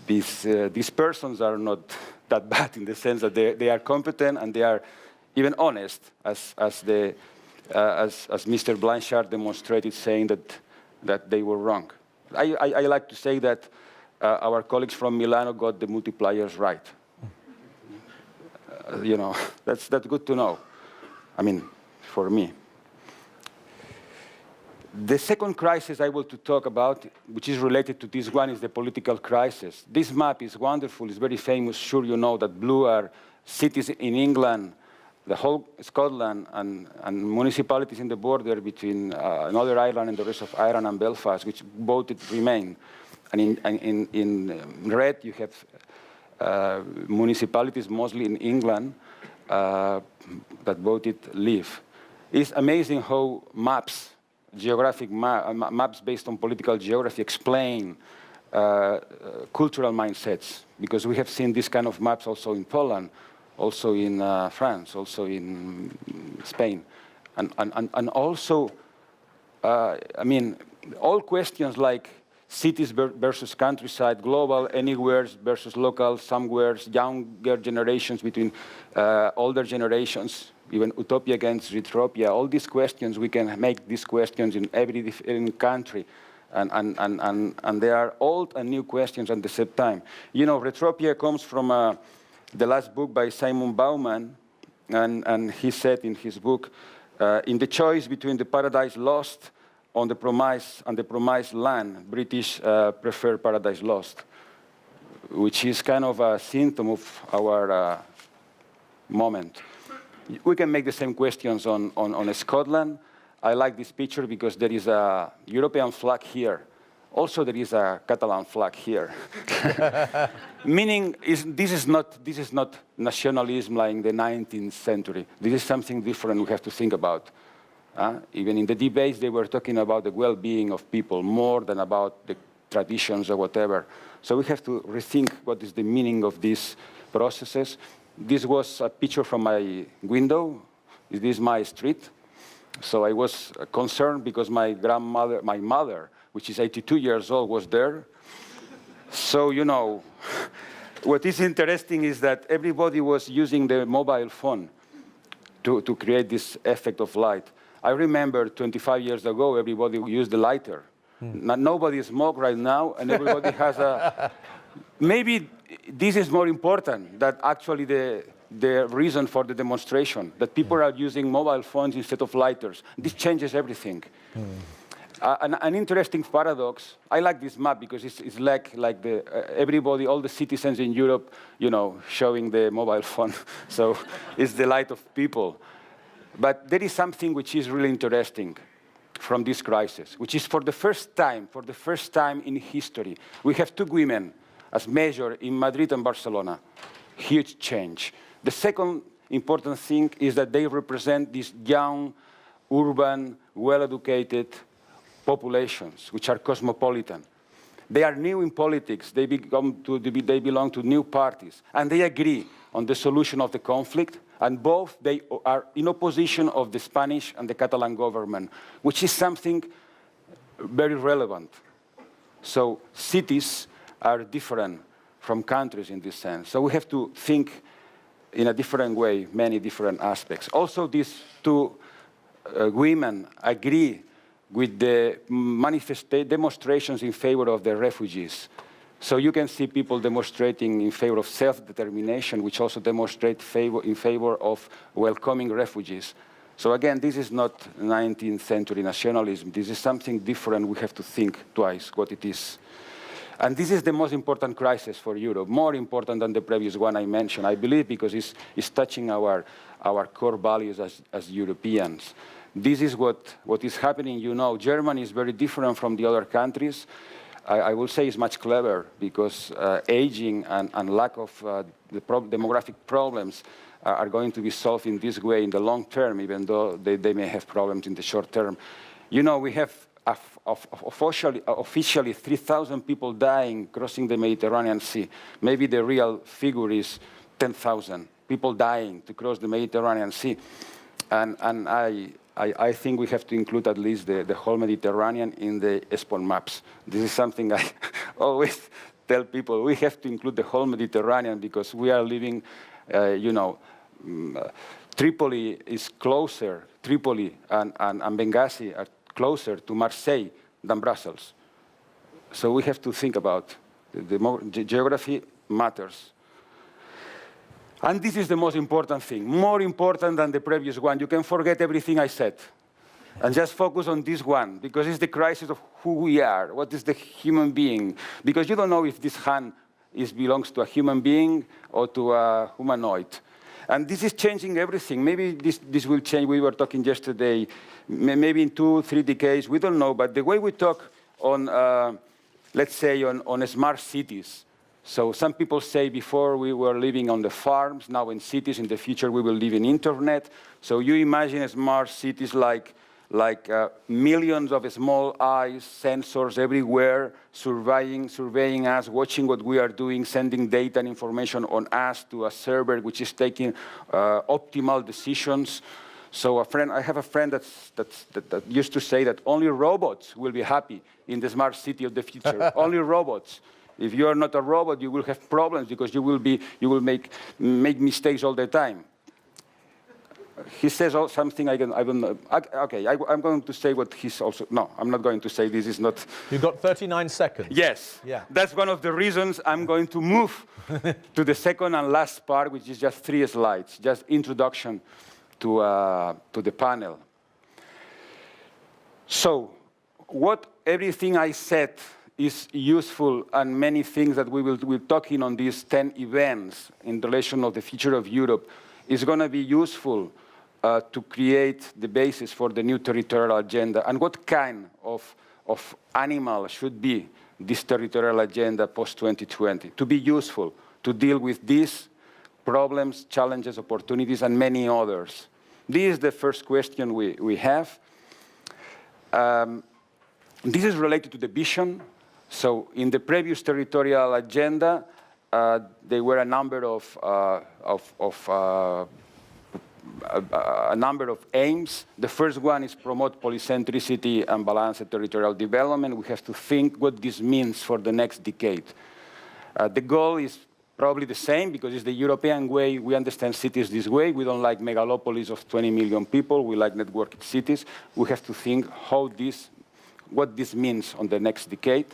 these persons are not that bad in the sense that they are competent and they are even honest, as Mr. Blanchard demonstrated, saying that they were wrong. I like to say that our colleagues from Milano got the multipliers right. That's good to know. I mean, for me. The second crisis I want to talk about, which is related to this one, is the political crisis. This map is wonderful, it's very famous. Sure you know that blue are cities in England, the whole Scotland, and municipalities in the border between Northern Ireland and the rest of Ireland and Belfast, which voted Remain. And in red, you have municipalities, mostly in England, that voted Leave. It's amazing how maps, geographic maps based on political geography explain cultural mindsets, because we have seen this kind of maps also in Poland, also in France, also in Spain. And also, I mean, all questions like cities versus countryside, global, anywhere versus local, somewhere, younger generations between older generations, even utopia against retropia, all these questions, we can make these questions in every different country. And they are old and new questions at the same time. Retropia comes from the last book by Simon Bauman, and he said in his book, in the choice between the paradise lost on the promise and the promised land, British prefer paradise lost, which is kind of a symptom of our moment. We can make the same questions on Scotland. I like this picture because there is a European flag here. Also, there is a Catalan flag here. Meaning, this is not nationalism like in the 19th century. This is something different we have to think about. Even in the debates, they were talking about the well-being of people more than about the traditions or whatever. So we have to rethink what is the meaning of these processes. This was a picture from my window. This is my street. So I was concerned because my mother, which is 82 years old, was there. So, what is interesting is that everybody was using the mobile phone. to create this effect of light. I remember 25 years ago, everybody used the lighter. Nobody smokes right now, and everybody has a... Maybe this is more important than actually the reason for the demonstration, that people are using mobile phones instead of lighters. This changes everything. An interesting paradox, I like this map because it's like everybody, all the citizens in Europe, you know, showing the mobile phone. So it's the light of people. But there is something which is really interesting from this crisis, which is for the first time in history, we have two women as measured in Madrid and Barcelona. Huge change. The second important thing is that they represent these young, urban, well-educated populations, which are cosmopolitan. They are new in politics. They belong to new parties. And they agree on the solution of the conflict. And both they are in opposition of the Spanish and the Catalan government, which is something very relevant. So cities are different from countries in this sense. So we have to think in a different way, many different aspects. Also, these two women agree with the demonstrations in favor of the refugees. So you can see people demonstrating in favor of self-determination, which also demonstrate in favor of welcoming refugees. So again, this is not 19th century nationalism. This is something different. We have to think twice what it is. And this is the most important crisis for Europe, more important than the previous one I mentioned, I believe, because it's touching our core values as Europeans. This is what is happening. You know, Germany is very different from the other countries. I will say it's much clever because aging and lack of the demographic problems are going to be solved in this way in the long term, even though they may have problems in the short term. You know, we have officially 3,000 people dying crossing the Mediterranean Sea. Maybe the real figure is 10,000 people dying to cross the Mediterranean Sea. And I think we have to include at least the whole Mediterranean in the ESPON maps. This is something I always tell people. We have to include the whole Mediterranean because we are living, you know, Tripoli is closer, Tripoli and Benghazi are closer to Marseille than Brussels. So we have to think about the geography matters. And this is the most important thing, more important than the previous one. You can forget everything I said and just focus on this one, because it's the crisis of who we are, what is the human being. Because you don't know if this hand belongs to a human being or to a humanoid. And this is changing everything. Maybe this will change. We were talking yesterday, maybe in 2-3 decades, we don't know. But the way we talk on, let's say, on smart cities. So some people say before we were living on the farms, now in cities, in the future we will live in internet. So you imagine smart cities like millions of small eyes, sensors everywhere, surveying us, watching what we are doing, sending data and information on us to a server which is taking optimal decisions. So I have a friend that used to say that only robots will be happy in the smart city of the future, only robots. If you are not a robot, you will have problems because you will make mistakes all the time. He says something I don't know. Okay, I'm going to say what he's also. No, I'm not going to say this is not. You've got 39 seconds. Yes. Yeah. That's one of the reasons I'm going to move to the second and last part, which is just 3 slides, just introduction to the panel. So, everything I said is useful, and many things that we're talking on these 10 events in relation of the future of Europe is going to be useful to create the basis for the new territorial agenda. And what kind of animal should be this territorial agenda post-2020? To be useful, to deal with these problems, challenges, opportunities, and many others. This is the first question we have. This is related to the vision. So in the previous territorial agenda, there were a number of aims. The first one is promote polycentricity and balanced territorial development. We have to think what this means for the next decade. The goal is probably the same, because it's the European way. We understand cities this way. We don't like megalopolis of 20 million people. We like networked cities. We have to think what this means on the next decade.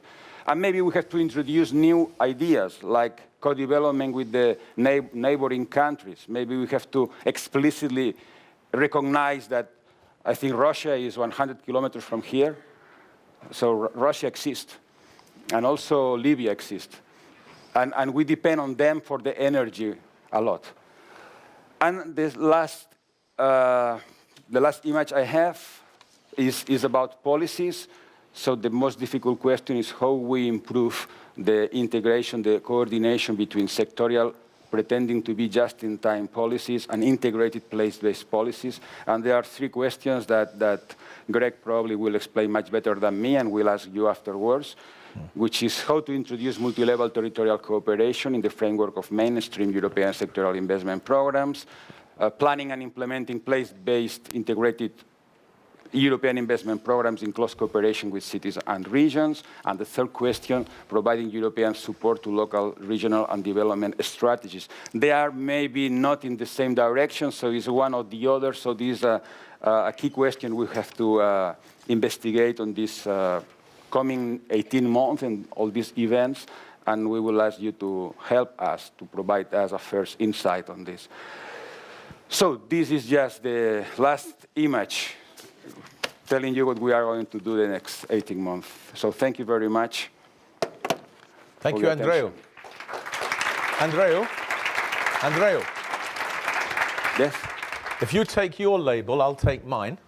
And maybe we have to introduce new ideas, like co-development with the neighboring countries. Maybe we have to explicitly recognize that I think Russia is 100 kilometers from here. So Russia exists. And also Libya exists. And we depend on them for the energy a lot. And the last image I have is about policies. So the most difficult question is how we improve the integration, the coordination between sectorial, pretending to be just-in-time policies and integrated place-based policies. And there are three questions that Greg probably will explain much better than me, and will ask you afterwards, which is how to introduce multi-level territorial cooperation in the framework of mainstream European sectoral investment programs, planning and implementing place-based integrated European investment programs in close cooperation with cities and regions. And the third question, providing European support to local, regional, and development strategies. They are maybe not in the same direction, so it's one or the other. So this is a key question we have to investigate on this coming 18 months and all these events. And we will ask you to help us, to provide us a first insight on this. So this is just the last image, telling you what we are going to do the next 18 months. So thank you very much. Thank you, Andreu. Andreu? Yes? If you take your label, I'll take mine.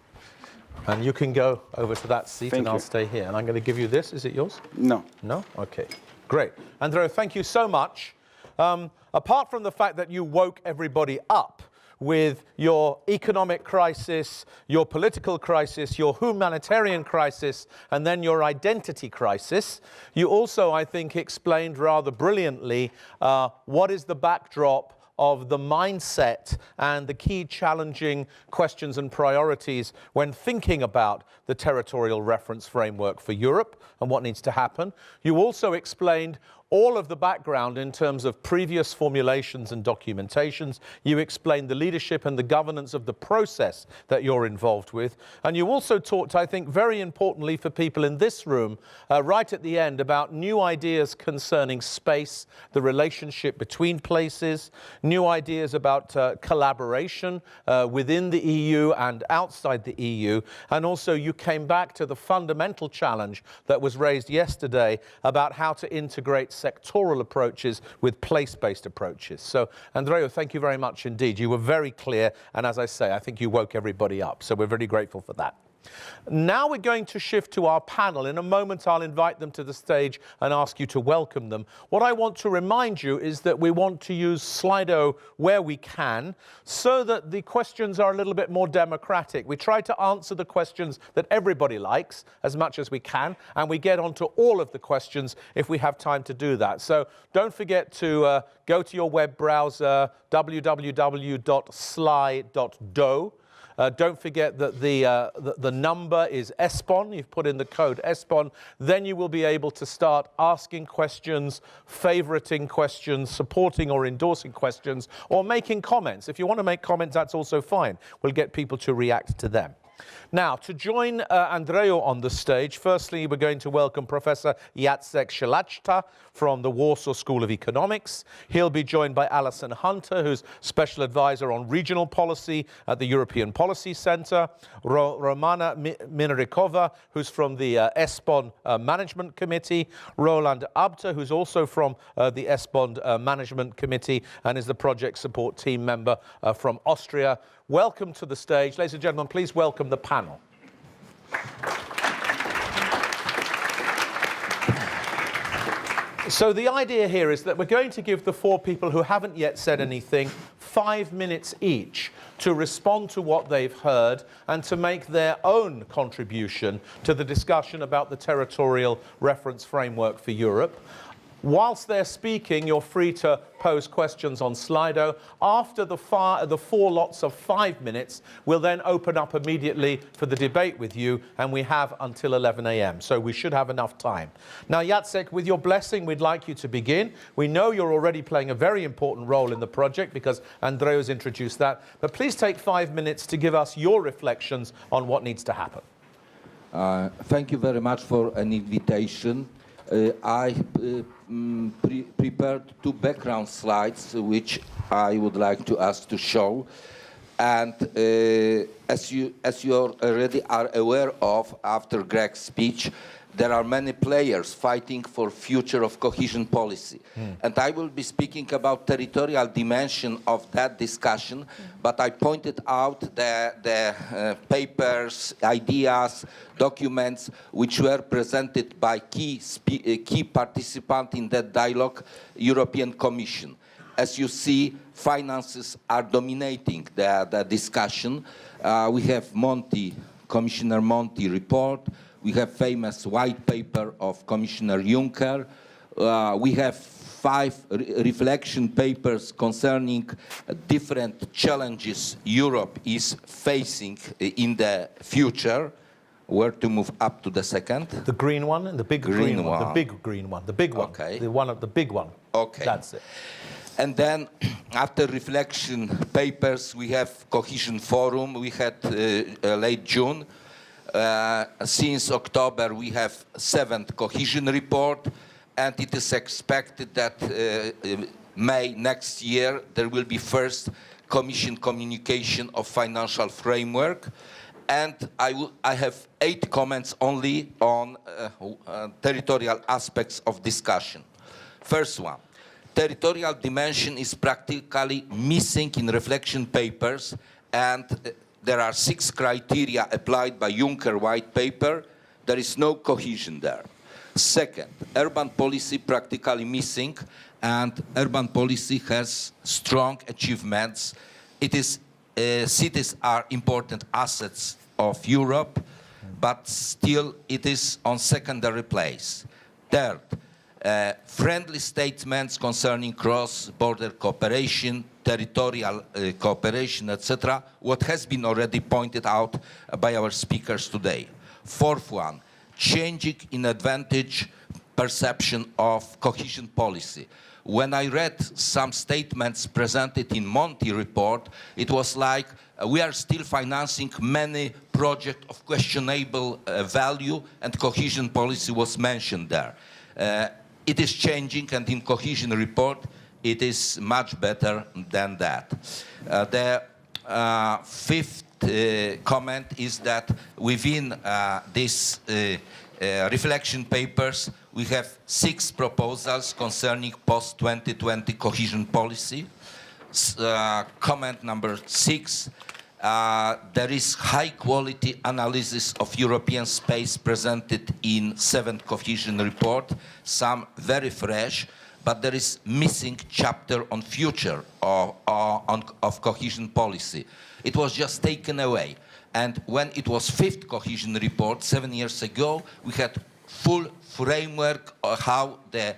And you can go over to that seat, and I'll stay here. And I'm going to give you this. Is it yours? No. No? Okay. Great. Andreu, thank you so much. Apart from the fact that you woke everybody up with your economic crisis, your political crisis, your humanitarian crisis, and then your identity crisis, you also, I think, explained rather brilliantly what is the backdrop of the mindset and the key challenging questions and priorities when thinking about the territorial reference framework for Europe and what needs to happen. You also explained all of the background in terms of previous formulations and documentations. You explained the leadership and the governance of the process that you're involved with. And you also talked, I think, very importantly for people in this room, right at the end, about new ideas concerning space, the relationship between places, new ideas about collaboration within the EU and outside the EU. And also you came back to the fundamental challenge that was raised yesterday about how to integrate sectoral approaches with place-based approaches. So, Andreu, thank you very much indeed. You were very clear, and as I say, I think you woke everybody up. So we're very grateful for that. Now we're going to shift to our panel. In a moment, I'll invite them to the stage and ask you to welcome them. What I want to remind you is that we want to use Slido where we can so that the questions are a little bit more democratic. We try to answer the questions that everybody likes as much as we can, and we get onto all of the questions if we have time to do that. So don't forget to go to your web browser, www.sly.do. Don't forget that the number is ESPON. You've put in the code ESPON. Then you will be able to start asking questions, favoriting questions, supporting or endorsing questions, or making comments. If you want to make comments, that's also fine. We'll get people to react to them. Now, to join Andreu on the stage, firstly, we're going to welcome Professor Jacek Szelacta from the Warsaw School of Economics. He'll be joined by Alison Hunter, who's Special Advisor on Regional Policy at the European Policy Centre, Romana Minarikova, who's from the ESPON Management Committee, Roland Abte, who's also from the ESPON Management Committee and is the Project Support Team member from Austria. Welcome to the stage. Ladies and gentlemen, please welcome the panel. So the idea here is that we're going to give the four people who haven't yet said anything 5 minutes each to respond to what they've heard and to make their own contribution to the discussion about the territorial reference framework for Europe. Whilst they're speaking, you're free to pose questions on Slido. After the 4 lots of 5 minutes, we'll then open up immediately for the debate with you, and we have until 11 a.m., so we should have enough time. Now, Jacek, with your blessing, we'd like you to begin. We know you're already playing a very important role in the project because Andreas introduced that, but please take 5 minutes to give us your reflections on what needs to happen. Thank you very much for an invitation. I prepared 2 background slides, which I would like to ask to show. And as you already are aware of, after Greg's speech, there are many players fighting for future of cohesion policy. And I will be speaking about territorial dimension of that discussion, but I pointed out the papers, ideas, documents which were presented by key participant in that dialogue, European Commission. As you see, finances are dominating the discussion. We have Commissioner Monti report. We have famous white paper of Commissioner Juncker. We have 5 reflection papers concerning different challenges Europe is facing in the future. Where to move up to the second? The green one and the big green one. The big green one. The big one. Okay. The big one. Okay. That's it. And then, after reflection papers, we have Cohesion Forum. We had late June. Since October, we have 7th cohesion report, and it is expected that May next year there will be first Commission communication of financial framework. And I have 8 comments only on territorial aspects of discussion. First one, territorial dimension is practically missing in reflection papers, and there are 6 criteria applied by Juncker white paper. There is no cohesion there. Second, urban policy practically missing, and urban policy has strong achievements. Cities are important assets of Europe, but still it is on secondary place. Third, friendly statements concerning cross-border cooperation, territorial cooperation, etc., what has been already pointed out by our speakers today. Fourth one, changing in advantage perception of cohesion policy. When I read some statements presented in Monti report, it was like we are still financing many projects of questionable value, and cohesion policy was mentioned there. It is changing, and in cohesion report, it is much better than that. The 5th comment is that within this reflection papers, we have 6 proposals concerning post-2020 cohesion policy. Comment number 6, there is high-quality analysis of European space presented in 7th cohesion report, some very fresh, but there is missing chapter on future of cohesion policy. It was just taken away. And when it was 5th cohesion report 7 years ago, we had full framework of how the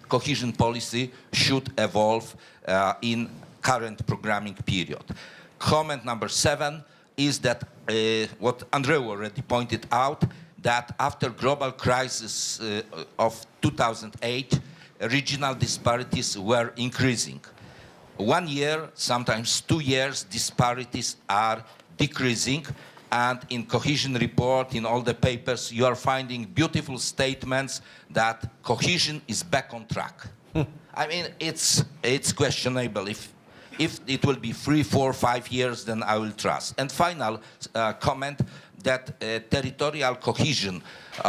cohesion policy should evolve in current programming period. Comment number 7 is that what Andreu already pointed out, that after global crisis of 2008, regional disparities were increasing. 1 year, sometimes 2 years, disparities are decreasing, and in cohesion report, in all the papers, you are finding beautiful statements that cohesion is back on track. I mean, it's questionable. If it will be 3, 4, 5 years, then I will trust. And final comment that territorial cohesion,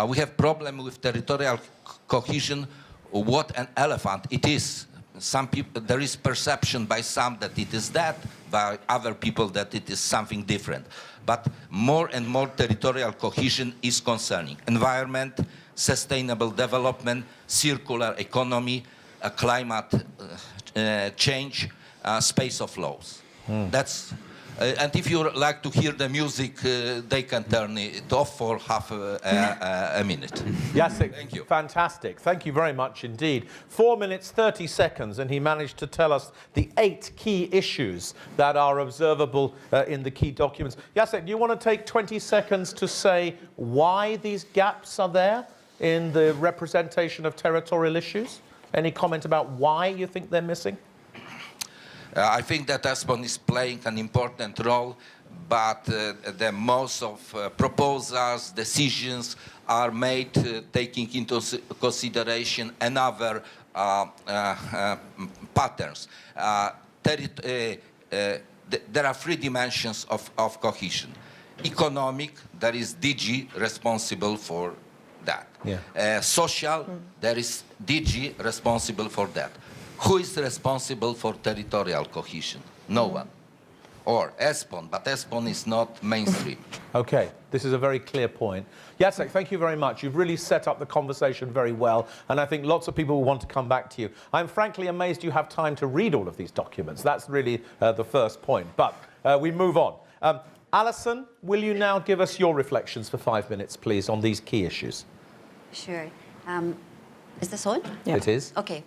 we have problem with territorial cohesion. What an elephant it is. Some people, there is perception by some that it is that, by other people that it is something different. But more and more territorial cohesion is concerning environment, sustainable development, circular economy, climate change, space of laws. That's And if you like to hear the music, they can turn it off for half a minute. Jacek, Thank you. fantastic. Thank you very much indeed. 4 minutes, 30 seconds, and he managed to tell us the 8 key issues that are observable in the key documents. Jacek, do you want to take 20 seconds to say why these gaps are there in the representation of territorial issues? Any comment about why you think they're missing? I think that ESPON is playing an important role, but the most of proposals, decisions are made taking into consideration another patterns. There are 3 dimensions of cohesion. Economic, there is DG responsible for that. Yeah. Social, there is DG responsible for that. Who is responsible for territorial cohesion? No one. Or ESPON, but ESPON is not mainstream. Okay, this is a very clear point. Jacek, thank you very much. You've really set up the conversation very well, and I think lots of people will want to come back to you. I'm frankly amazed you have time to read all of these documents. That's really the first point. But we move on. Alison, will you now give us your reflections for 5 minutes, please, on these key issues? Sure. Is this on? Yeah. It is. Okay.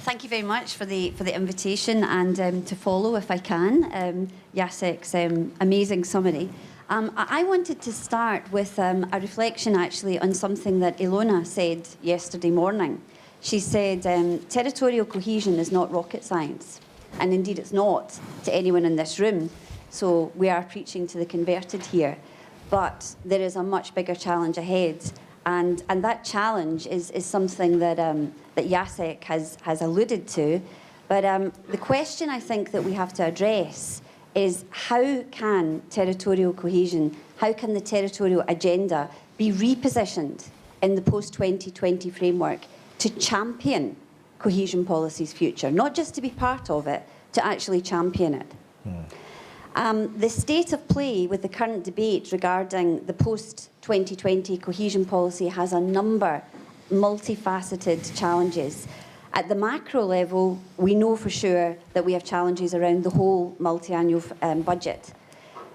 Thank you very much for the invitation and to follow, if I can, Jacek's amazing summary. I wanted to start with a reflection, actually, on something that Ilona said yesterday morning. She said territorial cohesion is not rocket science, and indeed it's not to anyone in this room. So we are preaching to the converted here, but there is a much bigger challenge ahead. And that challenge is something that Jacek has alluded to. But the question I think that we have to address is how can territorial cohesion, how can the territorial agenda be repositioned in the post-2020 framework to champion cohesion policy's future, not just to be part of it, to actually champion it. The state of play with the current debate regarding the post-2020 cohesion policy has a number, multifaceted challenges. At the macro level, we know for sure that we have challenges around the whole multi-annual budget.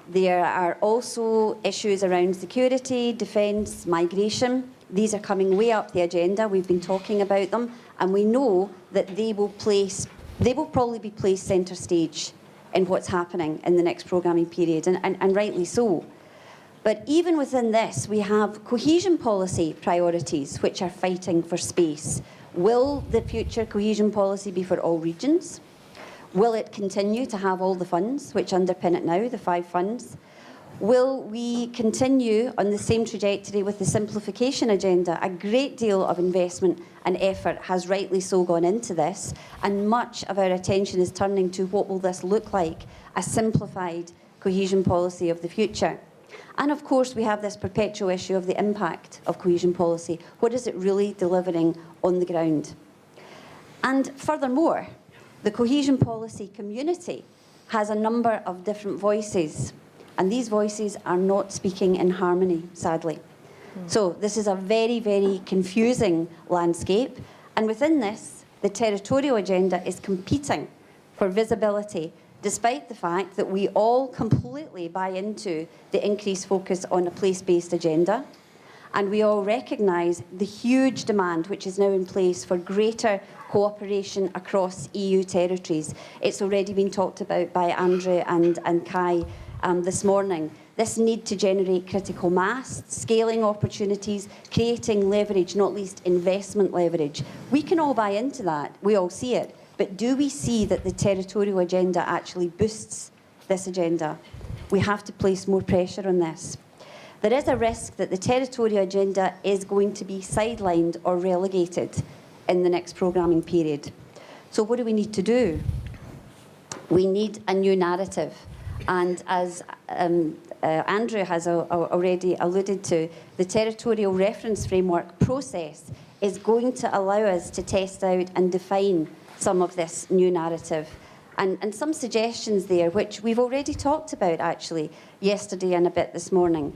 There are also issues around security, defence, migration. These are coming way up the agenda. We've been talking about them, and we know that they will probably be placed centre stage in what's happening in the next programming period, and rightly so. But even within this, we have cohesion policy priorities which are fighting for space. Will the future cohesion policy be for all regions? Will it continue to have all the funds which underpin it now, the 5 funds? Will we continue on the same trajectory with the simplification agenda? A great deal of investment and effort has rightly so gone into this, and much of our attention is turning to what will this look like, a simplified cohesion policy of the future. And of course, we have this perpetual issue of the impact of cohesion policy. What is it really delivering on the ground? And furthermore, the cohesion policy community has a number of different voices, and these voices are not speaking in harmony, sadly. So this is a very, very confusing landscape, and within this, the territorial agenda is competing for visibility, despite the fact that we all completely buy into the increased focus on a place-based agenda, and we all recognise the huge demand which is now in place for greater cooperation across EU territories. It's already been talked about by Andre and Kai this morning. This need to generate critical mass, scaling opportunities, creating leverage, not least investment leverage. We can all buy into that. We all see it. But do we see that the territorial agenda actually boosts this agenda? We have to place more pressure on this. There is a risk that the territorial agenda is going to be sidelined or relegated in the next programming period. So what do we need to do? We need a new narrative. And as Andrew has already alluded to, the territorial reference framework process is going to allow us to test out and define some of this new narrative. And some suggestions there, which we've already talked about actually yesterday and a bit this morning.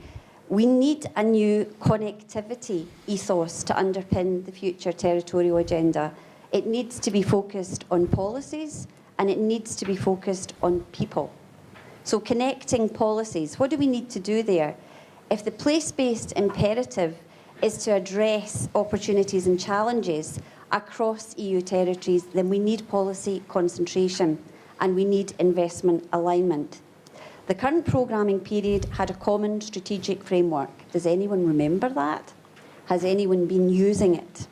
We need a new connectivity ethos to underpin the future territorial agenda. It needs to be focused on policies, and it needs to be focused on people. So connecting policies, what do we need to do there? If the place-based imperative is to address opportunities and challenges across EU territories, then we need policy concentration and we need investment alignment. The current programming period had a common strategic framework. Does anyone remember that? Has anyone been using it?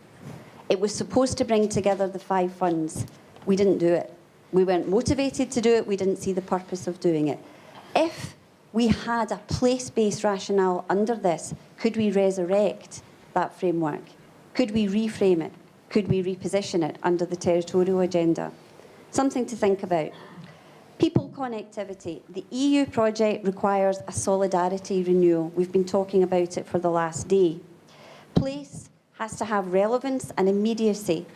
It was supposed to bring together the 5 funds. We didn't do it. We weren't motivated to do it. We didn't see the purpose of doing it. If we had a place-based rationale under this, could we resurrect that framework? Could we reframe it? Could we reposition it under the territorial agenda? Something to think about. People connectivity. The EU project requires a solidarity renewal. We've been talking about it for the last day. Place has to have relevance and immediacy.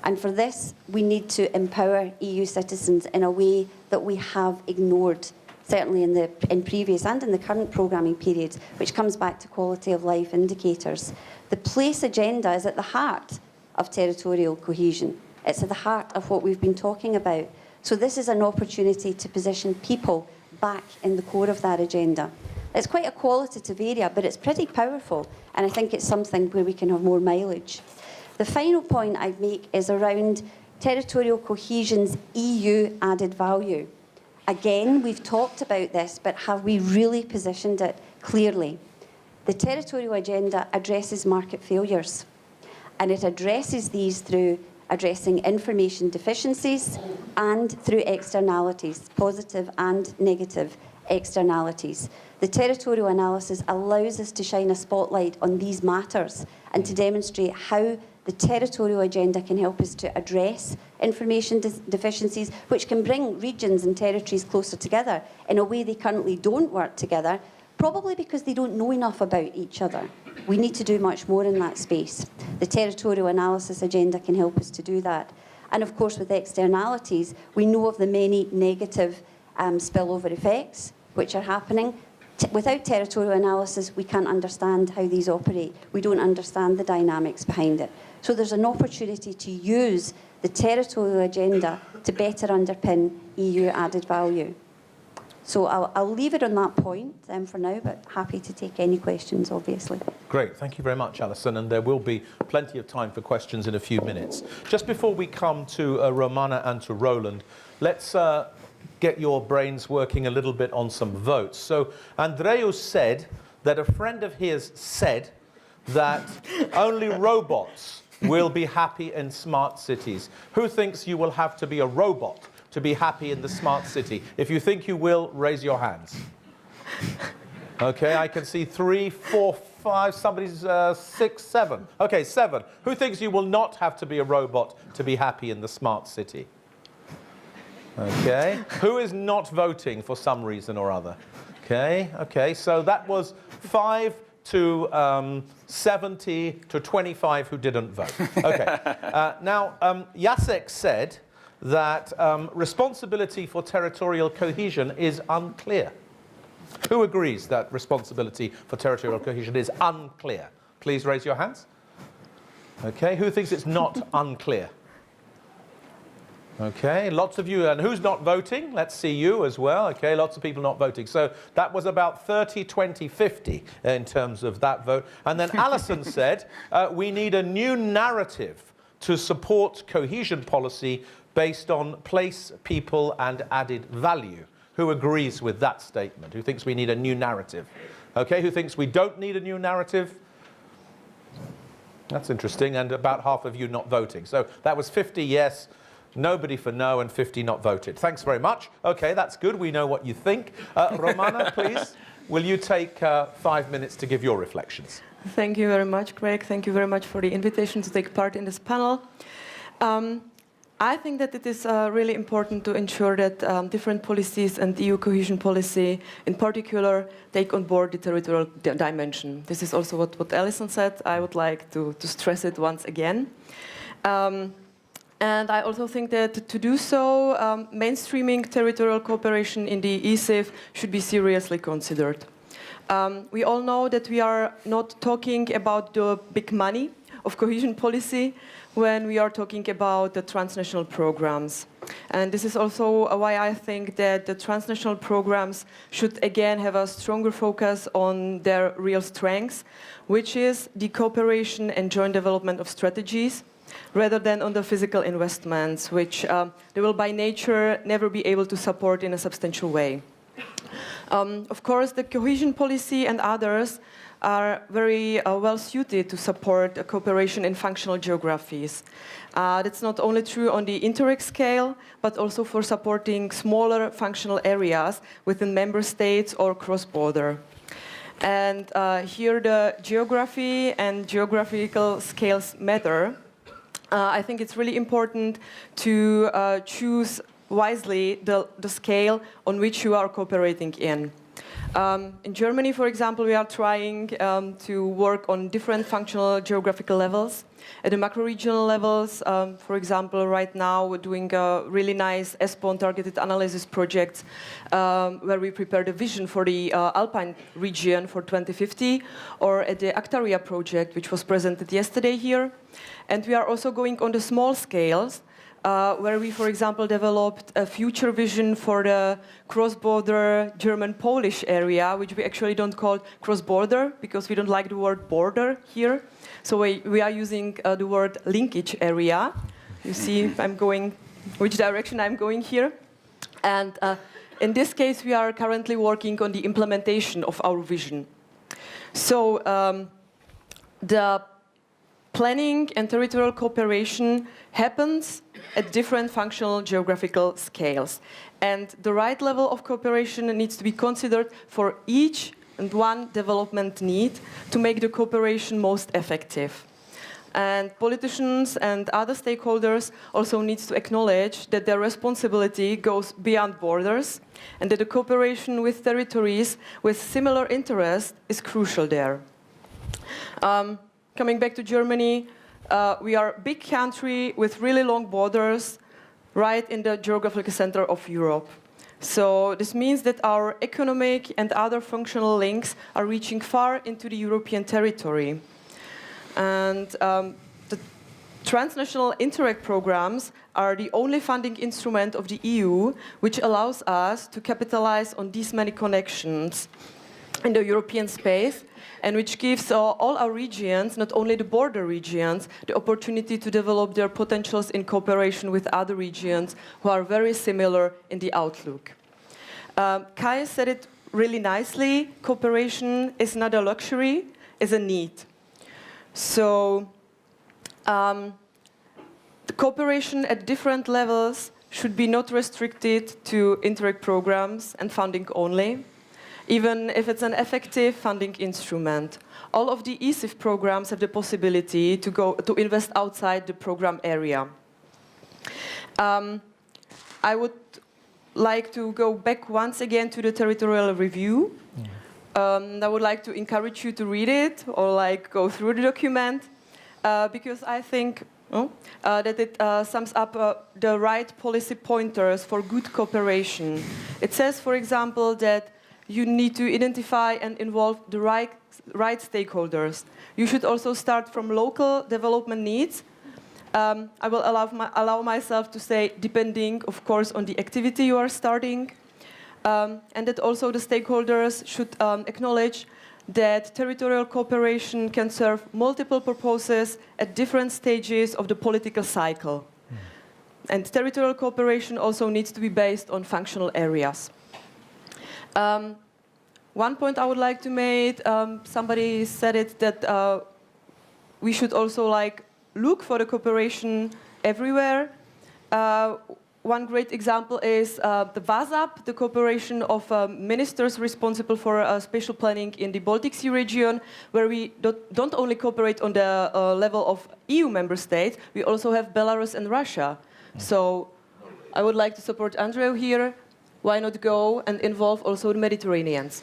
And for this, we need to empower EU citizens in a way that we have ignored, certainly in previous and in the current programming periods, which comes back to quality of life indicators. The place agenda is at the heart of territorial cohesion. It's at the heart of what we've been talking about. So this is an opportunity to position people back in the core of that agenda. It's quite a qualitative area, but it's pretty powerful, and I think it's something where we can have more mileage. The final point I'd make is around territorial cohesion's EU added value. Again, we've talked about this, but have we really positioned it clearly? The territorial agenda addresses market failures, and it addresses these through addressing information deficiencies and through externalities, positive and negative externalities. The territorial analysis allows us to shine a spotlight on these matters and to demonstrate how the territorial agenda can help us to address information deficiencies, which can bring regions and territories closer together in a way they currently don't work together, probably because they don't know enough about each other. We need to do much more in that space. The territorial analysis agenda can help us to do that. And of course, with externalities, we know of the many negative spillover effects which are happening. Without territorial analysis, we can't understand how these operate. We don't understand the dynamics behind it. So there's an opportunity to use the territorial agenda to better underpin EU added value. So I'll leave it on that point for now, but happy to take any questions, obviously. Great, thank you very much, Alison, and there will be plenty of time for questions in a few minutes. Just before we come to Romana and to Roland, let's get your brains working a little bit on some votes. So Andreu said that a friend of his said that only robots will be happy in smart cities. Who thinks you will have to be a robot to be happy in the smart city? If you think you will, raise your hands. Okay, I can see 3, 4, 5, somebody's 6, 7. Okay, 7. Who thinks you will not have to be a robot to be happy in the smart city? Okay, who is not voting for some reason or other? Okay, so that was 5 to 70 to 25 who didn't vote. Okay, now Jacek said that responsibility for territorial cohesion is unclear. Who agrees that responsibility for territorial cohesion is unclear? Please raise your hands. Okay, who thinks it's not unclear? Okay, lots of you. And who's not voting? Let's see you as well. Okay, lots of people not voting. So that was about 30, 20, 50 in terms of that vote. And then Alison said, we need a new narrative to support cohesion policy based on place, people, and added value. Who agrees with that statement? Who thinks we need a new narrative? Okay, who thinks we don't need a new narrative? That's interesting, and about half of you not voting. So that was 50 yes, nobody for no, and 50 not voted. Thanks very much. Okay, that's good. We know what you think. Romana, please, will you take 5 minutes to give your reflections? Thank you very much, Greg. Thank you very much for the invitation to take part in this panel. I think that it is really important to ensure that different policies and EU cohesion policy in particular take on board the territorial dimension. This is also what Alison said. I would like to stress it once again. And I also think that to do so, mainstreaming territorial cooperation in the ESIF should be seriously considered. We all know that we are not talking about the big money of cohesion policy, when we are talking about the transnational programs. And this is also why I think that the transnational programs should again have a stronger focus on their real strengths, which is the cooperation and joint development of strategies, rather than on the physical investments, which they will by nature never be able to support in a substantial way. Of course, the cohesion policy and others are very well suited to support cooperation in functional geographies. That's not only true on the Interreg scale, but also for supporting smaller functional areas within member states or cross-border. And here the geography and geographical scales matter. I think it's really important to choose wisely the scale on which you are cooperating in. In Germany, for example, we are trying to work on different functional geographical levels. At the macro-regional levels, for example, right now we're doing a really nice ESPON targeted analysis project where we prepared a vision for the Alpine region for 2050, or at the Actaria project, which was presented yesterday here. And we are also going on the small scales, where we, for example, developed a future vision for the cross-border German-Polish area, which we actually don't call cross-border because we don't like the word border here. So we are using the word linkage area. You see I'm going, which direction I'm going here. And in this case, we are currently working on the implementation of our vision. So the planning and territorial cooperation happens at different functional geographical scales. And the right level of cooperation needs to be considered for each and one development need to make the cooperation most effective. And politicians and other stakeholders also need to acknowledge that their responsibility goes beyond borders and that the cooperation with territories with similar interests is crucial there. Coming back to Germany, we are a big country with really long borders right in the geographical center of Europe. So this means that our economic and other functional links are reaching far into the European territory. And the transnational Interreg programs are the only funding instrument of the EU which allows us to capitalize on these many connections in the European space, and which gives all our regions, not only the border regions, the opportunity to develop their potentials in cooperation with other regions who are very similar in the outlook. Kai said it really nicely, cooperation is not a luxury, it's a need. So the cooperation at different levels should be not restricted to Interreg programs and funding only, even if it's an effective funding instrument. All of the ESIF programs have the possibility to invest outside the program area. I would like to go back once again to the territorial review. I would like to encourage you to read it or go through the document because I think that it sums up the right policy pointers for good cooperation. It says, for example, that you need to identify and involve the right stakeholders. You should also start from local development needs. I will allow myself to say, depending, of course, on the activity you are starting. And that also the stakeholders should acknowledge that territorial cooperation can serve multiple purposes at different stages of the political cycle. And territorial cooperation also needs to be based on functional areas. One point I would like to make, somebody said it, that we should also look for the cooperation everywhere. One great example is the VASAP, the cooperation of ministers responsible for spatial planning in the Baltic Sea region, where we don't only cooperate on the level of EU member states, we also have Belarus and Russia. So I would like to support Andrew here. Why not go and involve also the Mediterraneans?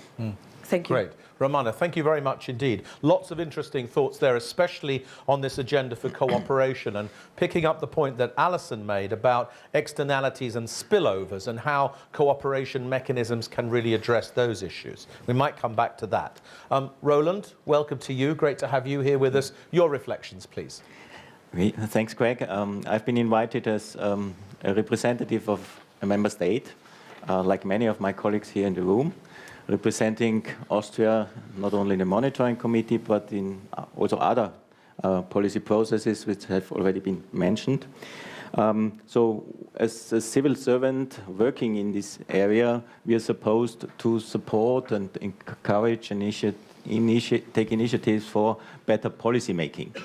Thank you. Great. Romana, thank you very much indeed. Lots of interesting thoughts there, especially on this agenda for cooperation, and picking up the point that Alison made about externalities and spillovers and how cooperation mechanisms can really address those issues. We might come back to that. Roland, welcome to you. Great to have you here with us. Your reflections, please. Okay, thanks, Greg. I've been invited as a representative of a member state, like many of my colleagues here in the room, representing Austria, not only in the monitoring committee, but in also other policy processes which have already been mentioned. So as a civil servant working in this area, we are supposed to support and encourage and take initiatives for better policy making.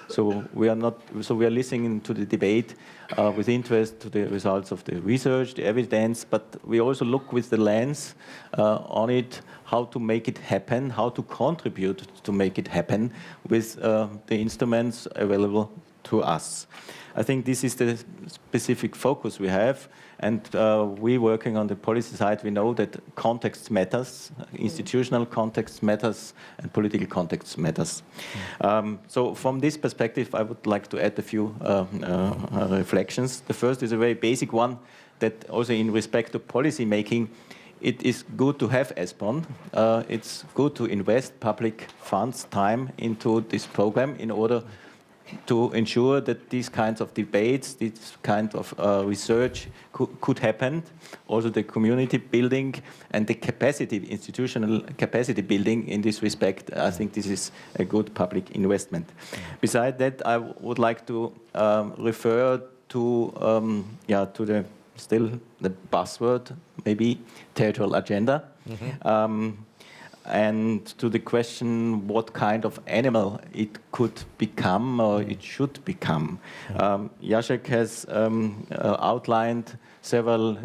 So we are listening to the debate with interest to the results of the research, the evidence, but we also look with the lens on it, how to make it happen, how to contribute to make it happen with the instruments available to us. I think this is the specific focus we have, and we working on the policy side, we know that context matters, institutional context matters, and political context matters. So from this perspective, I would like to add a few reflections. The first is a very basic one, that also in respect to policy making, it is good to have ESPON. It's good to invest public funds, time into this program in order to ensure that these kinds of debates, this kind of research could happen. Also the community building and the capacity, institutional capacity building in this respect, I think this is a good public investment. Besides that, I would like to refer to the the buzzword, maybe, territorial agenda. And to the question what kind of animal it could become or it should become. Jacek has outlined several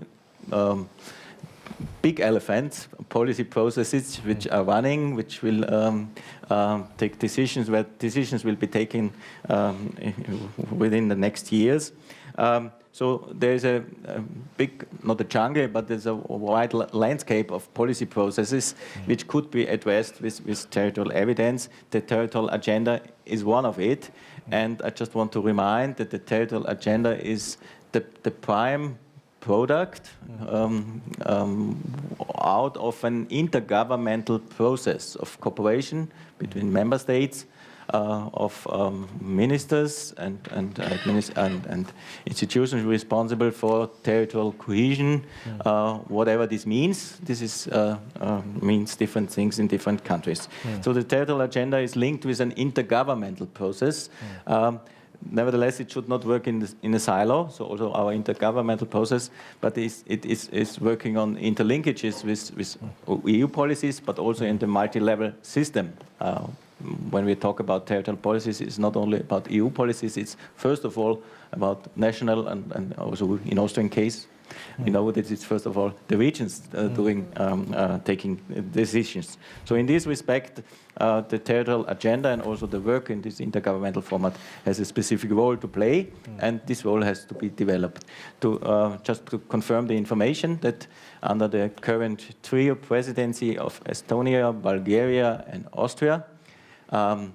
big elephants, policy processes which are running, which will take decisions, where decisions will be taken within the next years. So there's a big, not a jungle, but there's a wide landscape of policy processes which could be addressed with territorial evidence. The territorial agenda is one of it. And I just want to remind that the territorial agenda is the prime product out of an intergovernmental process of cooperation between member states, of ministers and institutions responsible for territorial cohesion, whatever this means. This means different things in different countries. So the territorial agenda is linked with an intergovernmental process. Nevertheless, it should not work in a silo, so also our intergovernmental process, but it is working on interlinkages with EU policies, but also in the multi-level system. When we talk about territorial policies, it's not only about EU policies, it's first of all about national and also in Austrian case, we know that it's first of all the regions taking decisions. So in this respect, the territorial agenda and also the work in this intergovernmental format has a specific role to play, and this role has to be developed. Just to confirm the information that under the current trio presidency of Estonia, Bulgaria and Austria, a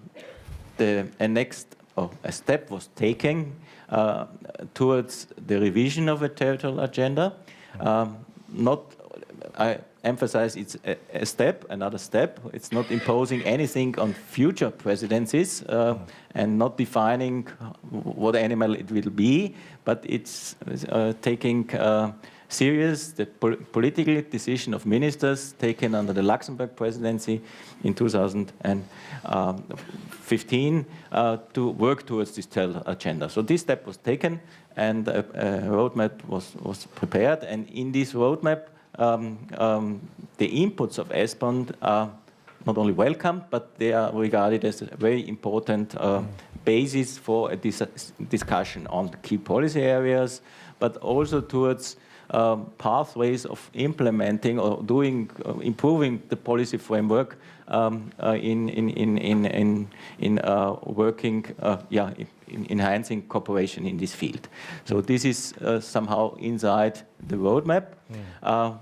step was taken towards the revision of a territorial agenda. I emphasize it's a step, another step. It's not imposing anything on future presidencies and not defining what animal it will be, but it's taking serious the political decision of ministers taken under the Luxembourg presidency in 2015 to work towards this territorial agenda. So this step was taken and a roadmap was prepared, and in this roadmap the inputs of ESPON are not only welcomed, but they are regarded as a very important basis for a discussion on the key policy areas, but also towards pathways of implementing or improving the policy framework in enhancing cooperation in this field. So this is somehow inside the roadmap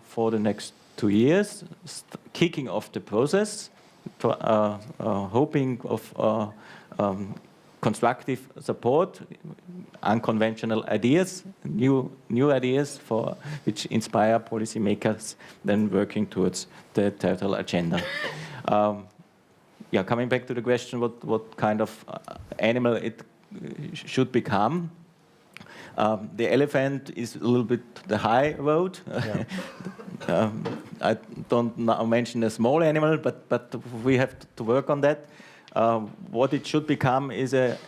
for the next 2 years, kicking off the process, hoping of constructive support, unconventional ideas, new ideas which inspire policymakers then working towards the territorial agenda. Coming back to the question, what kind of animal it should become. The elephant is a little bit the high road. Yeah. I don't now mention a small animal, but we have to work on that. What it should become is a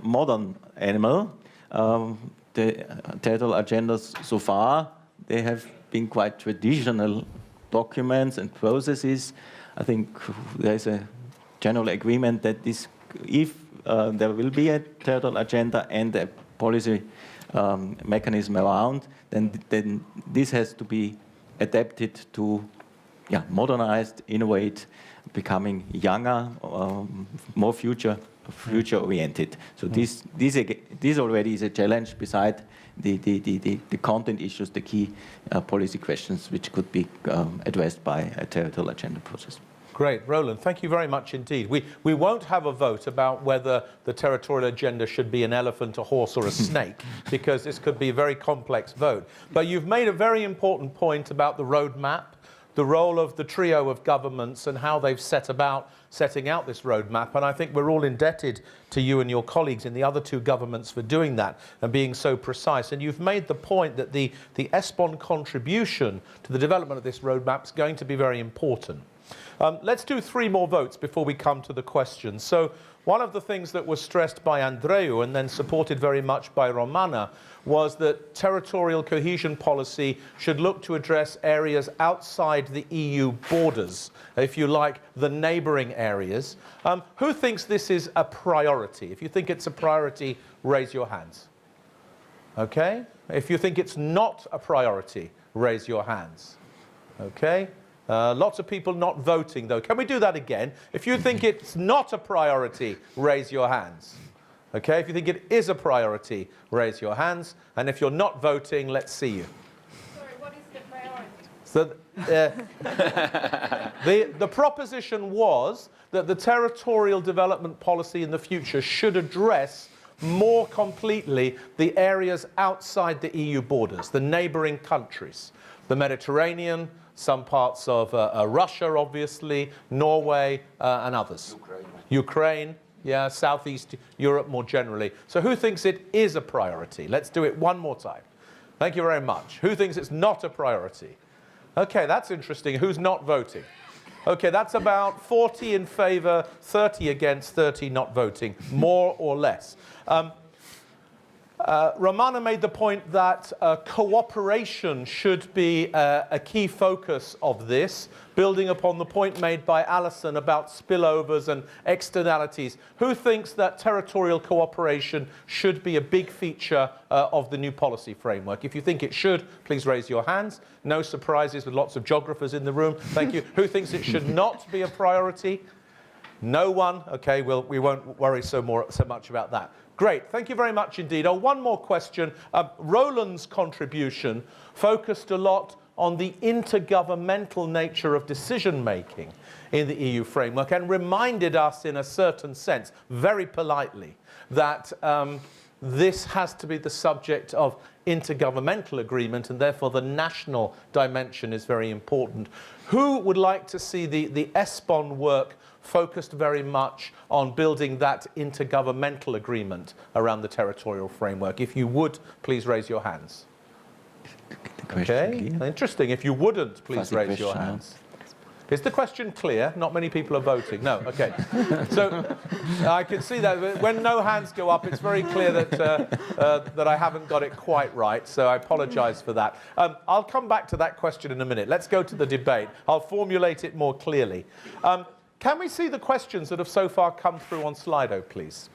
modern animal. The territorial agendas so far, they have been quite traditional documents and processes. I think there is a general agreement that this, if there will be a territorial agenda and a policy mechanism around, then this has to be adapted to modernized, innovate, becoming younger, more future-oriented. So this already is a challenge beside the content issues, the key policy questions which could be addressed by a territorial agenda process. Great. Roland, thank you very much indeed. We won't have a vote about whether the territorial agenda should be an elephant, a horse, or a snake, because this could be a very complex vote. But you've made a very important point about the roadmap, the role of the trio of governments and how they've set about setting out this roadmap. And I think we're all indebted to you and your colleagues in the other two governments for doing that and being so precise. And you've made the point that the ESPON contribution to the development of this roadmap is going to be very important. Let's do 3 more votes before we come to the questions. So one of the things that was stressed by Andreu and then supported very much by Romana was that territorial cohesion policy should look to address areas outside the EU borders, if you like, the neighbouring areas. Who thinks this is a priority? If you think it's a priority, raise your hands. Okay? If you think it's not a priority, raise your hands. Okay? Lots of people not voting, though. Can we do that again? If you think it's not a priority, raise your hands. Okay, if you think it is a priority, raise your hands. And if you're not voting, let's see you. Sorry, what is the priority? So the proposition was that the territorial development policy in the future should address more completely the areas outside the EU borders, the neighbouring countries, the Mediterranean, some parts of Russia, obviously, Norway, and others. Ukraine, yeah, Southeast Europe more generally. So who thinks it is a priority? Let's do it one more time. Thank you very much. Who thinks it's not a priority? Okay, that's interesting. Who's not voting? Okay, that's about 40 in favour, 30 against, 30 not voting, more or less. Romana made the point that cooperation should be a key focus of this, building upon the point made by Alison about spillovers and externalities. Who thinks that territorial cooperation should be a big feature of the new policy framework? If you think it should, please raise your hands. No surprises with lots of geographers in the room. Thank you. Who thinks it should not be a priority? No one? Okay, well, we won't worry so much about that. Great, thank you very much indeed. Oh, one more question. Roland's contribution focused a lot on the intergovernmental nature of decision-making in the EU framework and reminded us in a certain sense, very politely, that this has to be the subject of intergovernmental agreement and therefore the national dimension is very important. Who would like to see the ESPON work focused very much on building that intergovernmental agreement around the territorial framework? If you would, please raise your hands. Okay, interesting. If you wouldn't, please raise your hands. Is the question clear? Not many people are voting. No, okay. So I can see that when no hands go up, it's very clear that I haven't got it quite right, so I apologize for that. I'll come back to that question in a minute. Let's go to the debate. I'll formulate it more clearly. Can we see the questions that have so far come through on Slido, please?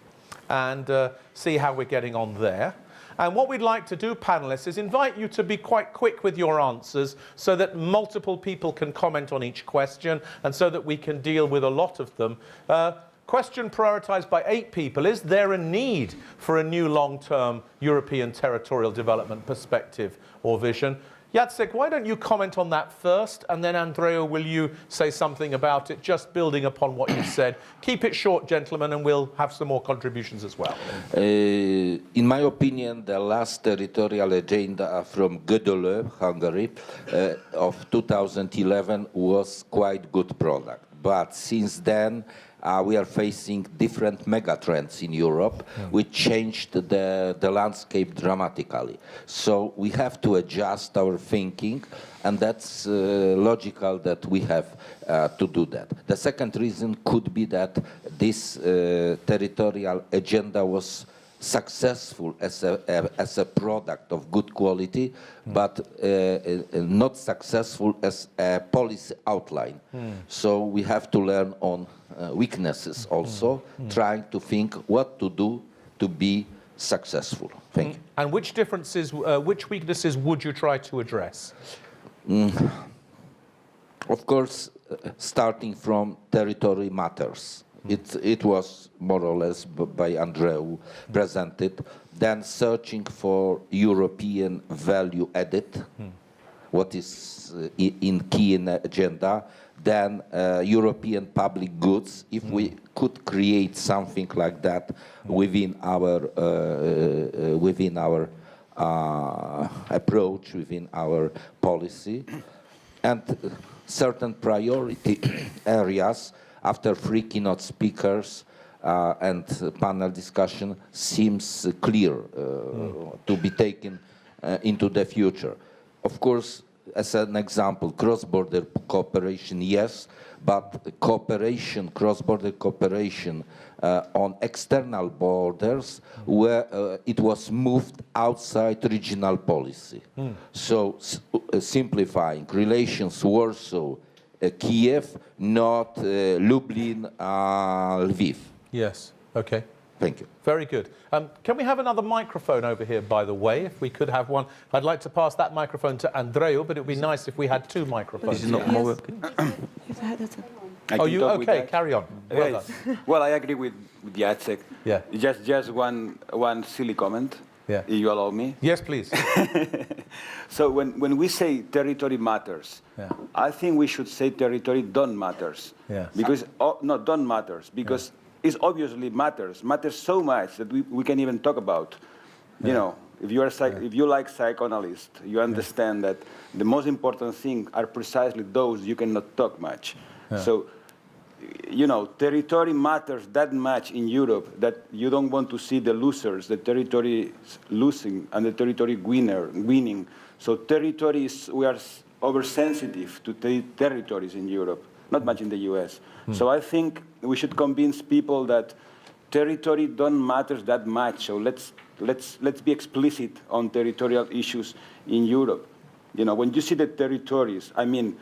And see how we're getting on there. And what we'd like to do, panelists, is invite you to be quite quick with your answers so that multiple people can comment on each question and so that we can deal with a lot of them. Question prioritized by 8 people. Is there a need for a new long-term European territorial development perspective or vision? Jacek, why don't you comment on that first, and then Andrea, will you say something about it, just building upon what you said. Keep it short, gentlemen, and we'll have some more contributions as well. In my opinion, the last territorial agenda from Gödöllő, Hungary, of 2011 was quite good product. But since then, we are facing different megatrends in Europe, which changed the landscape dramatically. So we have to adjust our thinking, and that's logical that we have to do that. The second reason could be that this territorial agenda was successful as a product of good quality, but not successful as a policy outline. So we have to learn on weaknesses also, trying to think what to do to be successful. Thank you. And which differences, which weaknesses would you try to address? Of course, starting from territory matters. It was more or less by Andreu presented. Then searching for European value added, what is key in the agenda. Then European public goods, if we could create something like that within our approach, within our policy, and certain priority areas. After 3 keynote speakers and panel discussion seems clear to be taken into the future. Of course, as an example, cross-border cooperation, yes, but cooperation, cross-border cooperation on external borders, where it was moved outside regional policy. So simplifying relations, Warsaw, Kiev, not Lublin, Lviv. Yes, okay. Thank you. Very good. Can we have another microphone over here, by the way, if we could have one? I'd like to pass that microphone to Andreu, but it would be nice if we had 2 microphones. This is not more working. Oh, you okay? Carry on. Well done. Well, I agree with Jacek. Yeah. Just one silly comment, Yeah. if you allow me. Yes, please. So when we say territory matters, Yeah. I think we should say territory don't matters. Yes. Because no, don't matters because it obviously matters so much that we can even talk about. You know, if you are if you like psychoanalyst, you understand that the most important thing are precisely those you cannot talk much. So, you know, territory matters that much in Europe that you don't want to see the losers, the territory losing and the territory winning. So territories, we are oversensitive to territories in Europe, not much in the US. So I think we should convince people that territory don't matter that much. So let's be explicit on territorial issues in Europe. You know, when you see the territories, I mean,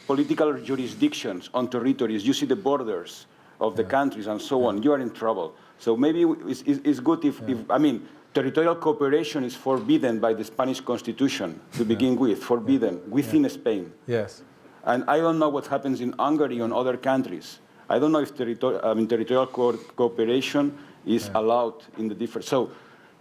political jurisdictions on territories, you see the borders of the countries and so on, you are in trouble. So maybe it's good if I mean, territorial cooperation is forbidden by the Spanish Constitution to begin with, forbidden within Spain. Yes. And I don't know what happens in Hungary and other countries. I don't know if territorial cooperation is allowed in the different. So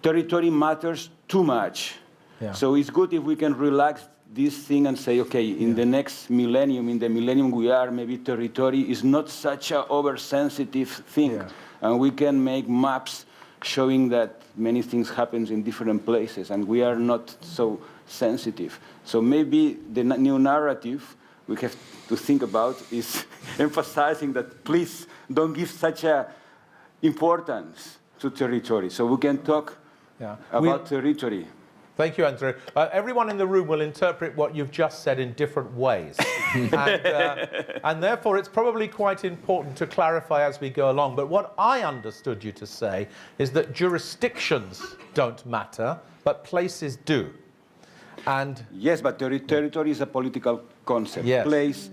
territory matters too much. Yeah. So it's good if we can relax this thing and say, okay, in the next millennium, in the millennium we are, maybe territory is not such an oversensitive thing. Yeah. And we can make maps showing that many things happen in different places and we are not so sensitive. So maybe the new narrative we have to think about is emphasizing that please don't give such a importance to territory. So we can talk about territory. Thank you, Andrew. Everyone in the room will interpret what you've just said in different ways. And therefore, it's probably quite important to clarify as we go along. But what I understood you to say is that jurisdictions don't matter, but places do. And yes, but territory is a political concept. Yes. Place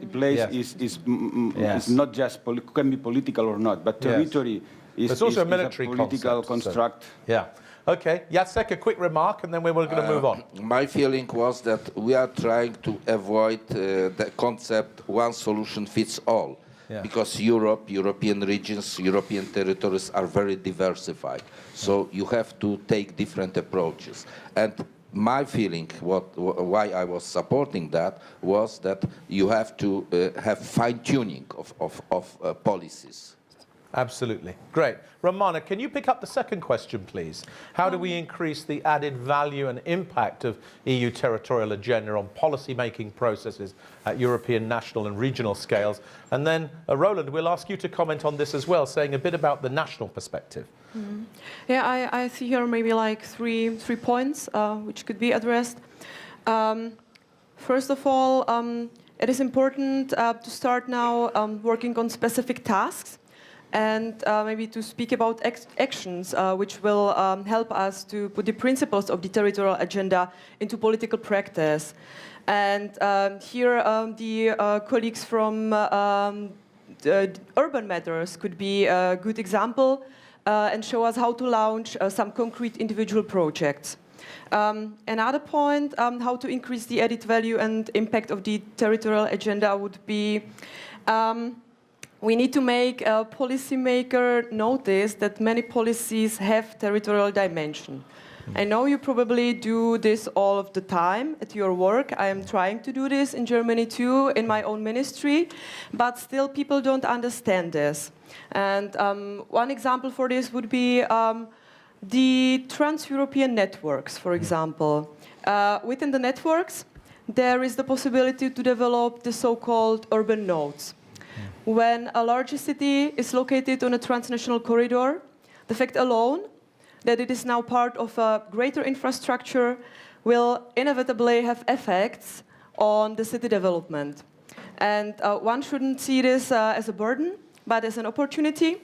is not just can be political or not, but territory is also a military political concept, construct. So, yeah. Okay, Jacek, a quick remark, and then we're going to move on. My feeling was that we are trying to avoid the concept one solution fits all. Yeah. Because Europe, European regions, European territories are very diversified. So you have to take different approaches. And my feeling, why I was supporting that, was that you have to have fine-tuning of policies. Absolutely. Great. Romana, can you pick up the second question, please? How do we increase the added value and impact of EU territorial agenda on policy-making processes at European, national and regional scales? And then, Roland, we'll ask you to comment on this as well, saying a bit about the national perspective. Yeah, I see here maybe like three points which could be addressed. First of all, it is important to start now working on specific tasks and maybe to speak about actions which will help us to put the principles of the territorial agenda into political practice. And here the colleagues from urban matters could be a good example and show us how to launch some concrete individual projects. Another point, how to increase the added value and impact of the territorial agenda would be we need to make a policymaker notice that many policies have territorial dimension. I know you probably do this all of the time at your work. I am trying to do this in Germany too, in my own ministry, but still people don't understand this. And one example for this would be the trans-European networks, for example. Within the networks, there is the possibility to develop the so-called urban nodes. When a larger city is located on a transnational corridor, the fact alone that it is now part of a greater infrastructure will inevitably have effects on the city development. And one shouldn't see this as a burden, but as an opportunity.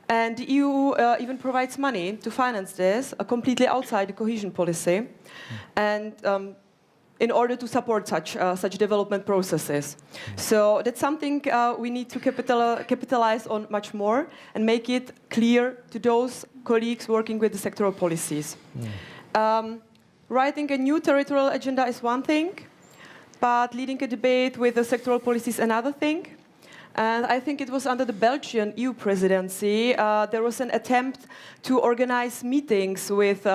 And the EU even provides money to finance this completely outside the cohesion policy. And in order to support such development processes. So that's something we need to capitalize on much more and make it clear to those colleagues working with the sectoral policies. Writing a new territorial agenda is one thing, but leading a debate with the sectoral policies another thing. And I think it was under the Belgian EU presidency, there was an attempt to organize meetings with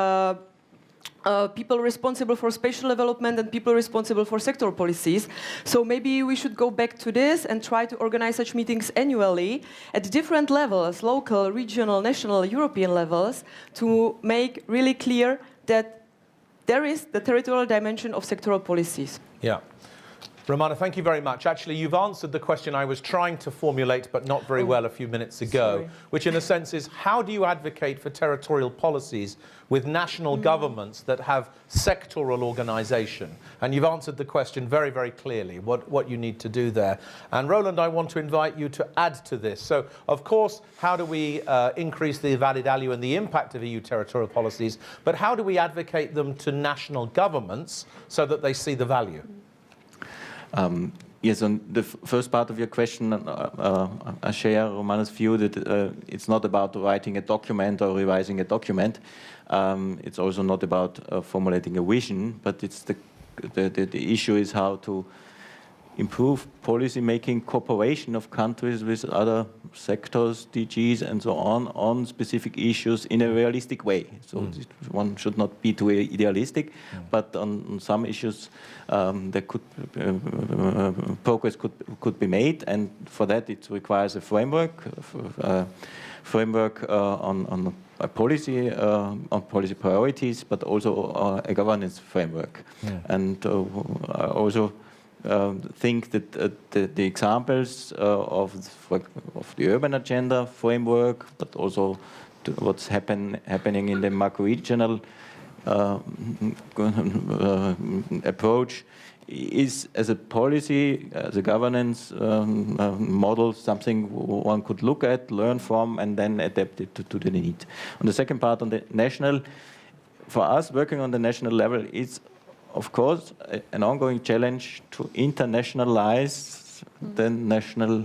people responsible for spatial development and people responsible for sectoral policies. So maybe we should go back to this and try to organize such meetings annually at different levels, local, regional, national, European levels, to make really clear that there is the territorial dimension of sectoral policies. Yeah. Romana, thank you very much. Actually, you've answered the question I was trying to formulate, but not very well a few minutes ago, which in a sense is, how do you advocate for territorial policies with national governments that have sectoral organization? And you've answered the question very, very clearly, what you need to do there. And Roland, I want to invite you to add to this. So, of course, how do we increase the added value and the impact of EU territorial policies, but how do we advocate them to national governments so that they see the value? Yes, on the first part of your question, I share Romana's view that it's not about writing a document or revising a document. It's also not about formulating a vision, but it's the issue is how to improve policy-making cooperation of countries with other sectors, DGs, and so on specific issues in a realistic way. So one should not be too idealistic, but on some issues there could progress could be made, and for that it requires a framework on a policy, on policy priorities, but also a governance framework. And also think that the examples of the urban agenda framework, but also what's happening in the macro-regional approach is, as a policy, as a governance model, something one could look at, learn from, and then adapt it to the need. On the second part, on the national, for us, working on the national level is, of course, an ongoing challenge to internationalize the national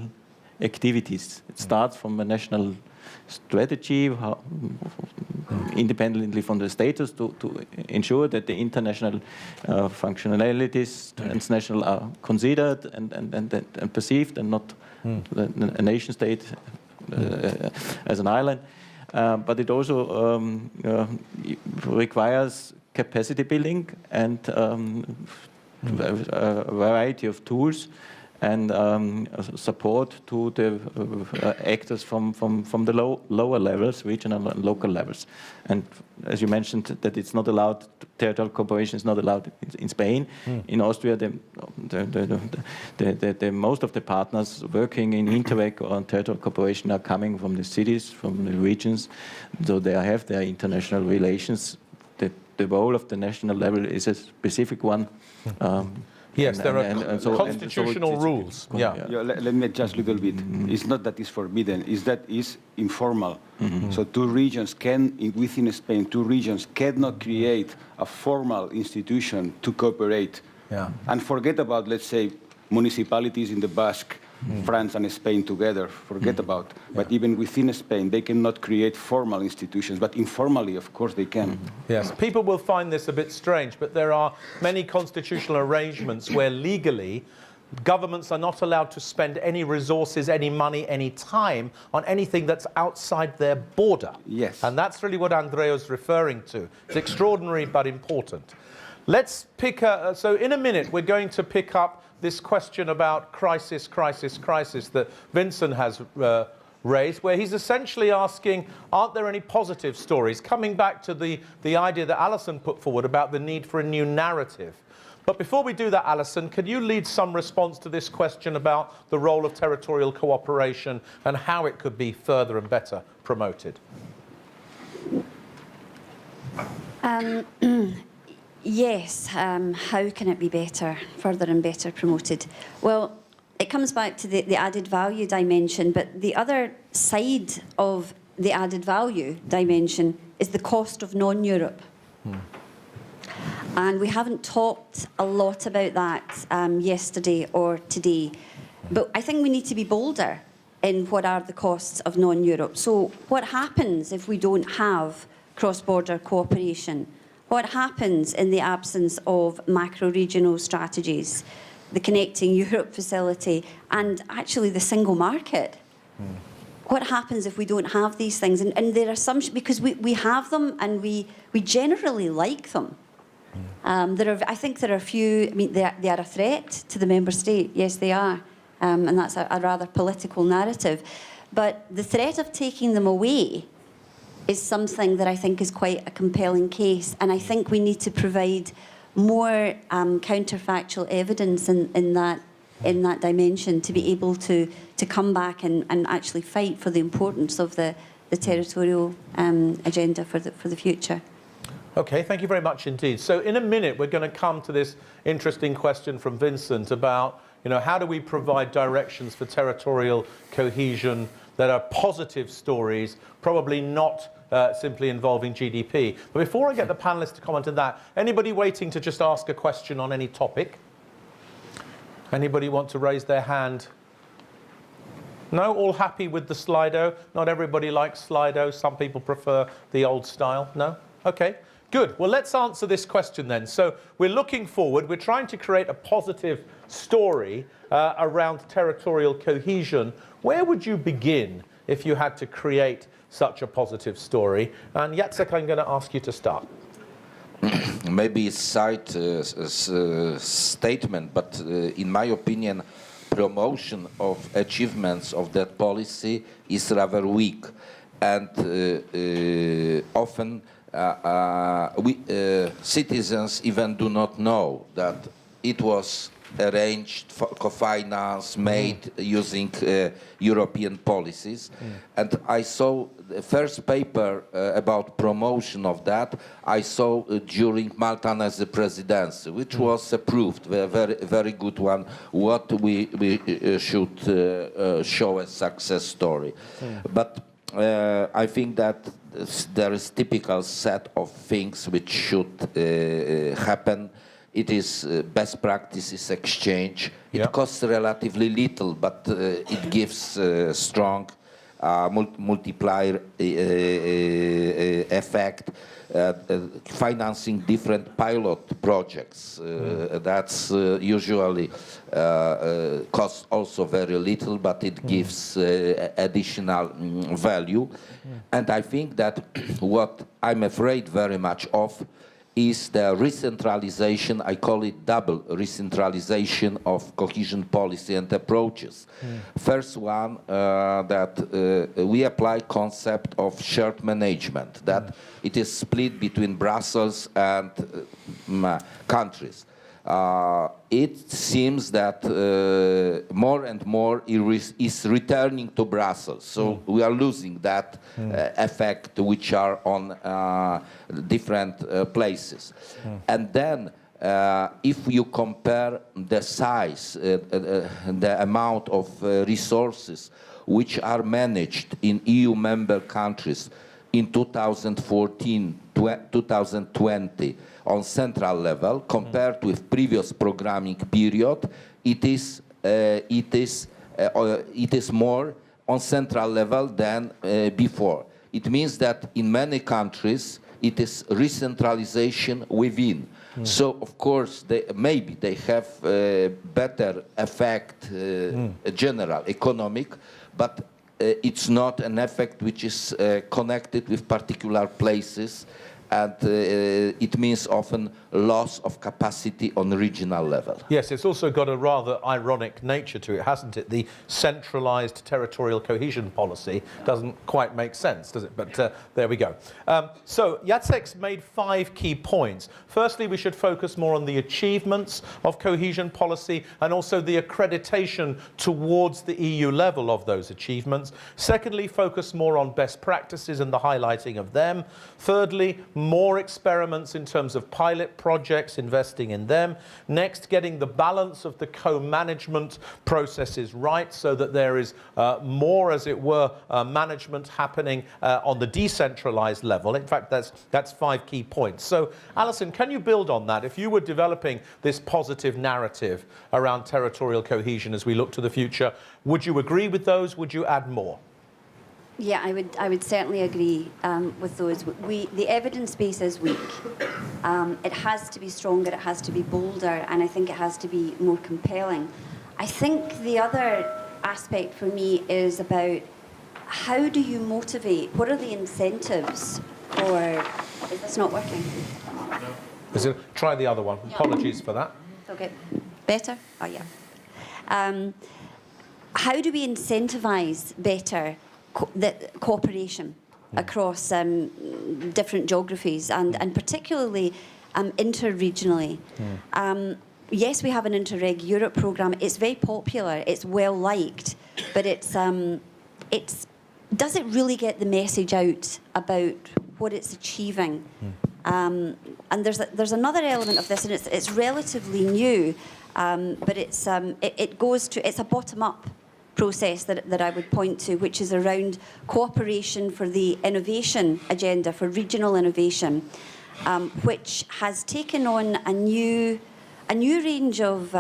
activities. It starts from a national strategy, independently from the status, to ensure that the international functionalities transnational are considered and perceived, and not a nation state as an island. But it also requires capacity building and a variety of tools and support to the actors from the lower levels, regional and local levels. And as you mentioned, that it's not allowed, territorial cooperation is not allowed in Spain. In Austria, most of the partners working in Interreg or territorial cooperation are coming from the cities, from the regions, so they have their international relations. The role of the national level is a specific one. Yes, there are constitutional rules. Yeah, let me adjust a little bit. It's not that it's forbidden, it's that it's informal. So two regions within Spain, two regions cannot create a formal institution to cooperate. Yeah. And forget about, let's say, municipalities in the Basque, France and Spain together, forget about. But even within Spain, they cannot create formal institutions, but informally, of course, they can. Yes, people will find this a bit strange, but there are many constitutional arrangements where legally governments are not allowed to spend any resources, any money, any time on anything that's outside their border. Yes. And that's really what Andrea's referring to. It's extraordinary but important. Let's pick so in a minute we're going to pick up this question about crisis that Vincent has raised, where he's essentially asking, aren't there any positive stories? Coming back to the idea that Alison put forward about the need for a new narrative. But before we do that, Alison, can you lead some response to this question about the role of territorial cooperation and how it could be further and better promoted? Yes, how can it be better, further and better promoted? Well, it comes back to the added value dimension, but the other side of the added value dimension is the cost of non-Europe. And we haven't talked a lot about that yesterday or today, but I think we need to be bolder in what are the costs of non-Europe. So what happens if we don't have cross-border cooperation? What happens in the absence of macro-regional strategies, the Connecting Europe facility, and actually the single market? What happens if we don't have these things? And there are some, because we have them and we generally like them. I think there are a few, I mean, they are a threat to the member state. Yes, they are. And that's a rather political narrative. But the threat of taking them away is something that I think is quite a compelling case. And I think we need to provide more counterfactual evidence in that dimension to be able to come back and actually fight for the importance of the territorial agenda for the future. Okay, thank you very much indeed. So in a minute, we're going to come to this interesting question from Vincent about, how do we provide directions for territorial cohesion that are positive stories, probably not simply involving GDP. But before I get the panelists to comment on that, anybody waiting to just ask a question on any topic? Anybody want to raise their hand? No? All happy with the Slido? Not everybody likes Slido. Some people prefer the old style. No? Okay. Good. Well, let's answer this question then. So we're looking forward. We're trying to create a positive story around territorial cohesion. Where would you begin if you had to create such a positive story? And Jacek, I'm going to ask you to start. Maybe a side statement, but in my opinion, promotion of achievements of that policy is rather weak. And often citizens even do not know that it was arranged, co-finance, made using European policies. And I saw the first paper about promotion of that, I saw during Malta as the presidency, which was approved, a very, very good one, what we should show as success story. But I think that there is typical set of things which should happen. It is best practices exchange. It costs relatively little, but it gives strong multiplier effect. Financing different pilot projects. That's usually costs also very little, but it gives additional value. And I think that what I'm afraid very much of is the recentralization, I call it double recentralization of cohesion policy and approaches. First one, that we apply concept of shared management, that it is split between Brussels and countries. It seems that more and more is returning to Brussels. So we are losing that effect which are on different places. And then if you compare the size, the amount of resources which are managed in EU member countries in 2014-2020 on central level, compared with previous programming period, it is more on central level than before. It means that in many countries it is recentralization within. So of course maybe they have a better effect, general economic, but it's not an effect which is connected with particular places, and it means often loss of capacity on regional level. Yes, it's also got a rather ironic nature to it, hasn't it? The centralised territorial cohesion policy doesn't quite make sense, does it? But there we go. So Jacek's made 5 key points. Firstly, we should focus more on the achievements of cohesion policy and also the accreditation towards the EU level of those achievements. Secondly, focus more on best practices and the highlighting of them. Thirdly, more experiments in terms of pilot projects, investing in them. Next, getting the balance of the co-management processes right so that there is more, as it were, management happening on the decentralized level. In fact, that's 5 key points. So, Alison, can you build on that? If you were developing this positive narrative around territorial cohesion as we look to the future, would you agree with those? Would you add more? Yeah, I would certainly agree with those. The evidence base is weak. It has to be stronger, it has to be bolder, and I think it has to be more compelling. I think the other aspect for me is about how do you motivate? What are the incentives for... Is this not working? No. Try the other one. Yeah. Apologies for that. Okay. Better? Oh, yeah. How do we incentivize better cooperation across different geographies and particularly interregionally? Yes, we have an Interreg Europe programme. It's very popular. It's well liked, but does it really get the message out about what it's achieving? And there's another element of this, and it's relatively new, but it's a bottom-up process that I would point to, which is around cooperation for the innovation agenda, for regional innovation, which has taken on a new range of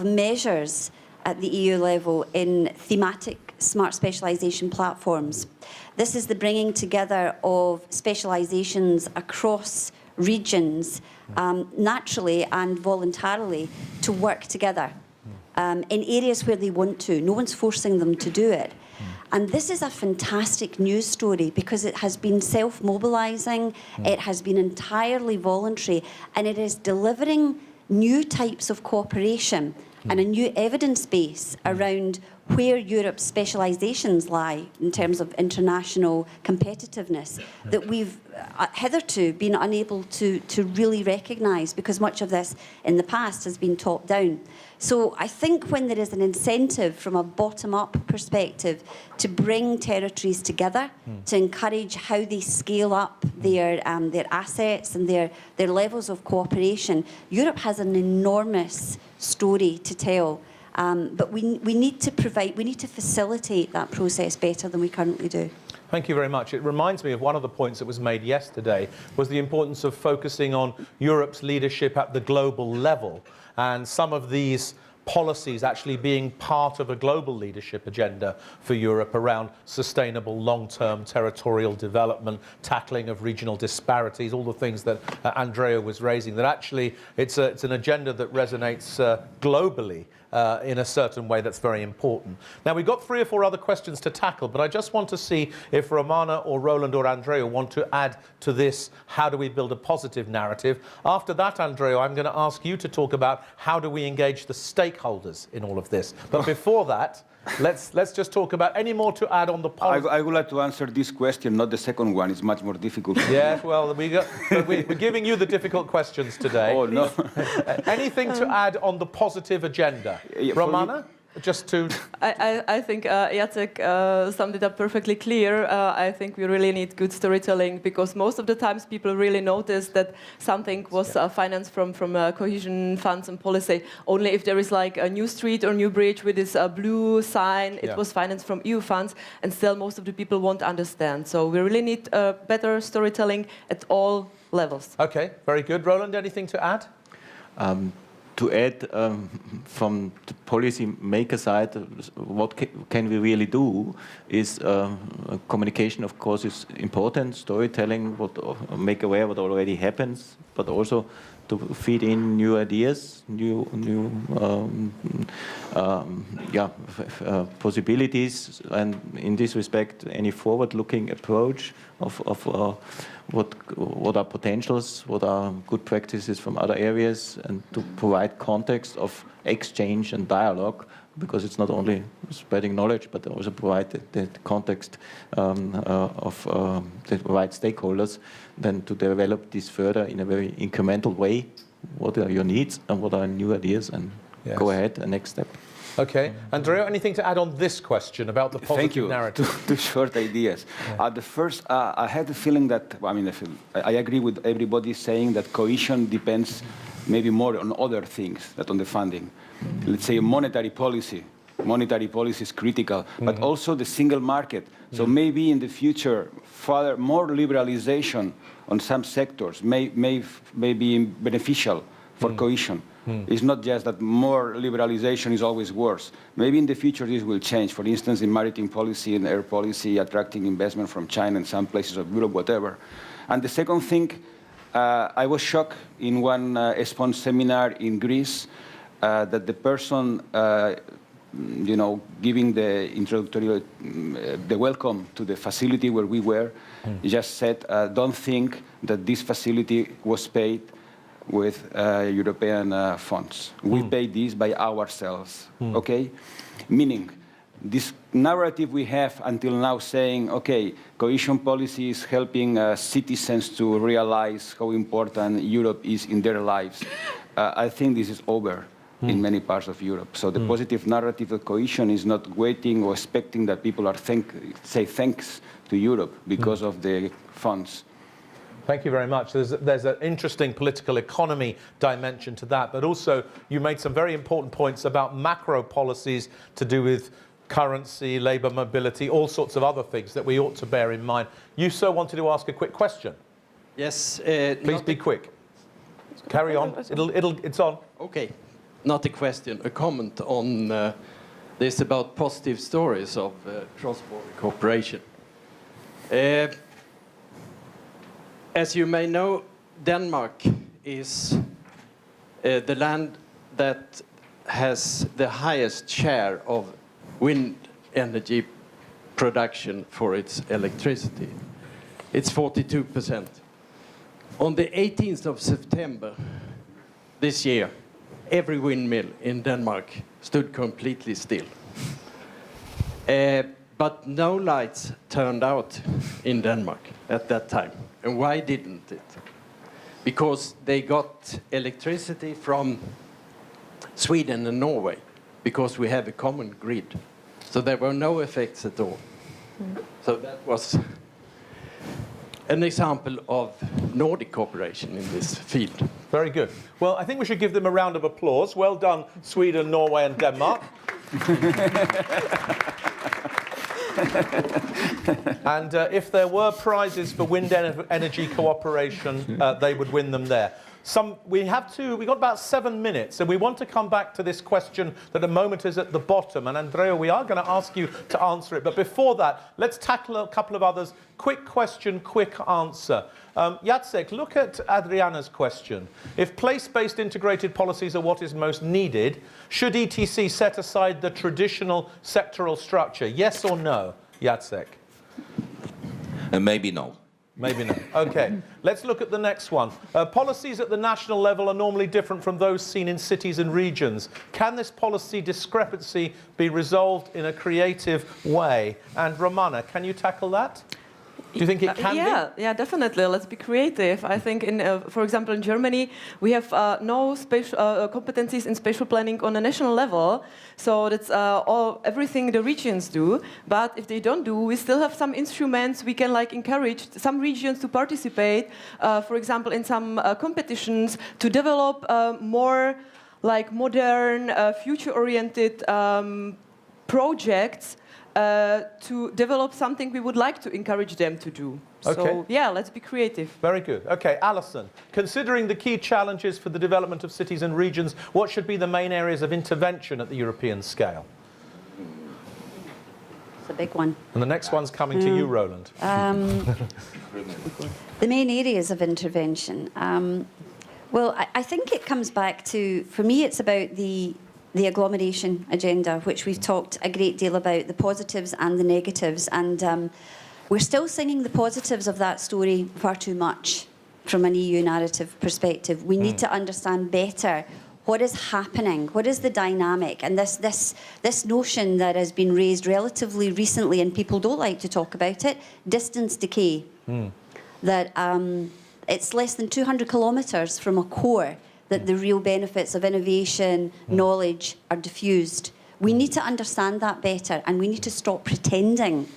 measures at the EU level in thematic smart specialisation platforms. This is the bringing together of specialisations across regions, naturally and voluntarily, to work together. In areas where they want to. No one's forcing them to do it. And this is a fantastic news story because it has been self-mobilising, it has been entirely voluntary, and it is delivering new types of cooperation and a new evidence base around where Europe's specialisations lie in terms of international competitiveness that we've hitherto been unable to really recognise, because much of this in the past has been top-down. So I think when there is an incentive from a bottom-up perspective to bring territories together, to encourage how they scale up their assets and their levels of cooperation, Europe has an enormous story to tell. But we need to facilitate that process better than we currently do. Thank you very much. It reminds me of one of the points that was made yesterday, was the importance of focusing on Europe's leadership at the global level, and some of these policies actually being part of a global leadership agenda for Europe around sustainable long-term territorial development, tackling of regional disparities, all the things that Andrea was raising, that actually it's an agenda that resonates globally in a certain way that's very important. Now, we've got 3 or 4 other questions to tackle, but I just want to see if Romana or Roland or Andreu want to add to this, how do we build a positive narrative? After that, Andreu, I'm going to ask you to talk about how do we engage the stakeholders in all of this. But before that, let's just talk about any more to add on the policy. I would like to answer this question, not the second one. It's much more difficult. Yeah, well, we're giving you the difficult questions today. Oh, no. Anything to add on the positive agenda? Romana? Just to... I think Jacek summed it up perfectly clear. I think we really need good storytelling, because most of the times people really notice that something was financed from cohesion funds and policy only if there is like a new street or new bridge with this blue sign. It was financed from EU funds, and still most of the people won't understand. So we really need better storytelling at all levels. Okay, very good. Roland, anything to add? To add, from the policy maker side, what can we really do is communication, of course, is important. Storytelling, make aware what already happens, but also to feed in new ideas, new possibilities, and in this respect, any forward-looking approach of what are potentials, what are good practices from other areas, and to provide context of exchange and dialogue, because it's not only spreading knowledge, but also provide the context of the right stakeholders, then to develop this further in a very incremental way. What are your needs and what are new ideas, and go ahead, the next step. Okay. Andrea, anything to add on this question about the positive narrative? Thank you. Two short ideas. The first, I had the feeling that, I agree with everybody saying that cohesion depends maybe more on other things than on the funding. Let's say monetary policy. Monetary policy is critical, but also the single market. So maybe in the future, further more liberalization on some sectors may be beneficial for cohesion. It's not just that more liberalization is always worse. Maybe in the future this will change. For instance, in maritime policy and air policy, attracting investment from China and some places of Europe, whatever. And the second thing, I was shocked in one ESPON seminar in Greece that the person, giving the introductory, the welcome to the facility where we were, just said, don't think that this facility was paid with European funds. We pay this by ourselves, okay? Meaning, this narrative we have until now saying, okay, cohesion policy is helping citizens to realize how important Europe is in their lives. I think this is over in many parts of Europe. So the positive narrative of cohesion is not waiting or expecting that people are say thanks to Europe because of the funds. Thank you very much. There's an interesting political economy dimension to that, but also you made some very important points about macro policies to do with currency, labour mobility, all sorts of other things that we ought to bear in mind. You, sir, wanted to ask a quick question. Yes. Please be quick. Carry on. It's on. Okay. Not a question, a comment on this about positive stories of cross-border cooperation. As you may know, Denmark is the land that has the highest share of wind energy production for its electricity. It's 42%. On the 18th of September this year, every windmill in Denmark stood completely still. But no lights turned out in Denmark at that time. And why didn't it? Because they got electricity from Sweden and Norway, because we have a common grid. So there were no effects at all. So that was an example of Nordic cooperation in this field. Very good. Well, I think we should give them a round of applause. Well done, Sweden, Norway and Denmark. And if there were prizes for wind energy cooperation, they would win them there. we've got about 7 minutes, and we want to come back to this question that at the moment is at the bottom. And Andrea, we are going to ask you to answer it. But before that, let's tackle a couple of others. Quick question, quick answer. Jacek, look at Adriana's question. If place-based integrated policies are what is most needed, should ETC set aside the traditional sectoral structure? Yes or no, Jacek? Maybe no. Maybe not. Okay, let's look at the next one. Policies at the national level are normally different from those seen in cities and regions. Can this policy discrepancy be resolved in a creative way? And Romana, can you tackle that? Do you think it can be? Yeah, definitely. Let's be creative. I think, for example, in Germany, we have no spatial competencies in spatial planning on a national level. So that's everything the regions do. But if they don't do, we still have some instruments. We can encourage some regions to participate, for example, in some competitions to develop more modern, future-oriented projects. To develop something we would like to encourage them to do. Okay. So, yeah, let's be creative. Very good. Okay, Alison, considering the key challenges for the development of cities and regions, what should be the main areas of intervention at the European scale? It's a big one. And the next one's coming to you, Roland. The main areas of intervention. Well, I think it comes back to, for me, it's about the agglomeration agenda, which we've talked a great deal about, the positives and the negatives. And we're still singing the positives of that story far too much from an EU narrative perspective. We need to understand better what is happening, what is the dynamic, and this notion that has been raised relatively recently, and people don't like to talk about it, distance decay. That it's less than 200 kilometres from a core that the real benefits of innovation, knowledge are diffused. We need to understand that better, and we need to stop pretending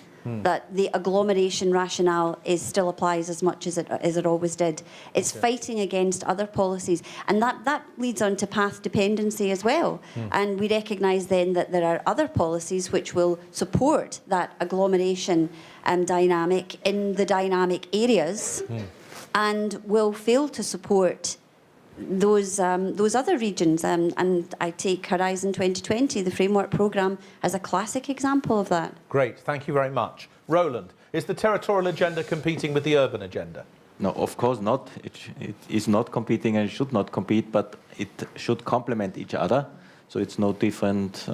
that the agglomeration rationale still applies as much as it always did. It's fighting against other policies, and that leads on to path dependency as well. And we recognise then that there are other policies which will support that agglomeration dynamic in the dynamic areas, and will fail to support those other regions, and I take Horizon 2020, the framework programme, as a classic example of that. Great, thank you very much. Roland, is the territorial agenda competing with the urban agenda? No, of course not. It is not competing and it should not compete, but it should complement each other. So it's no different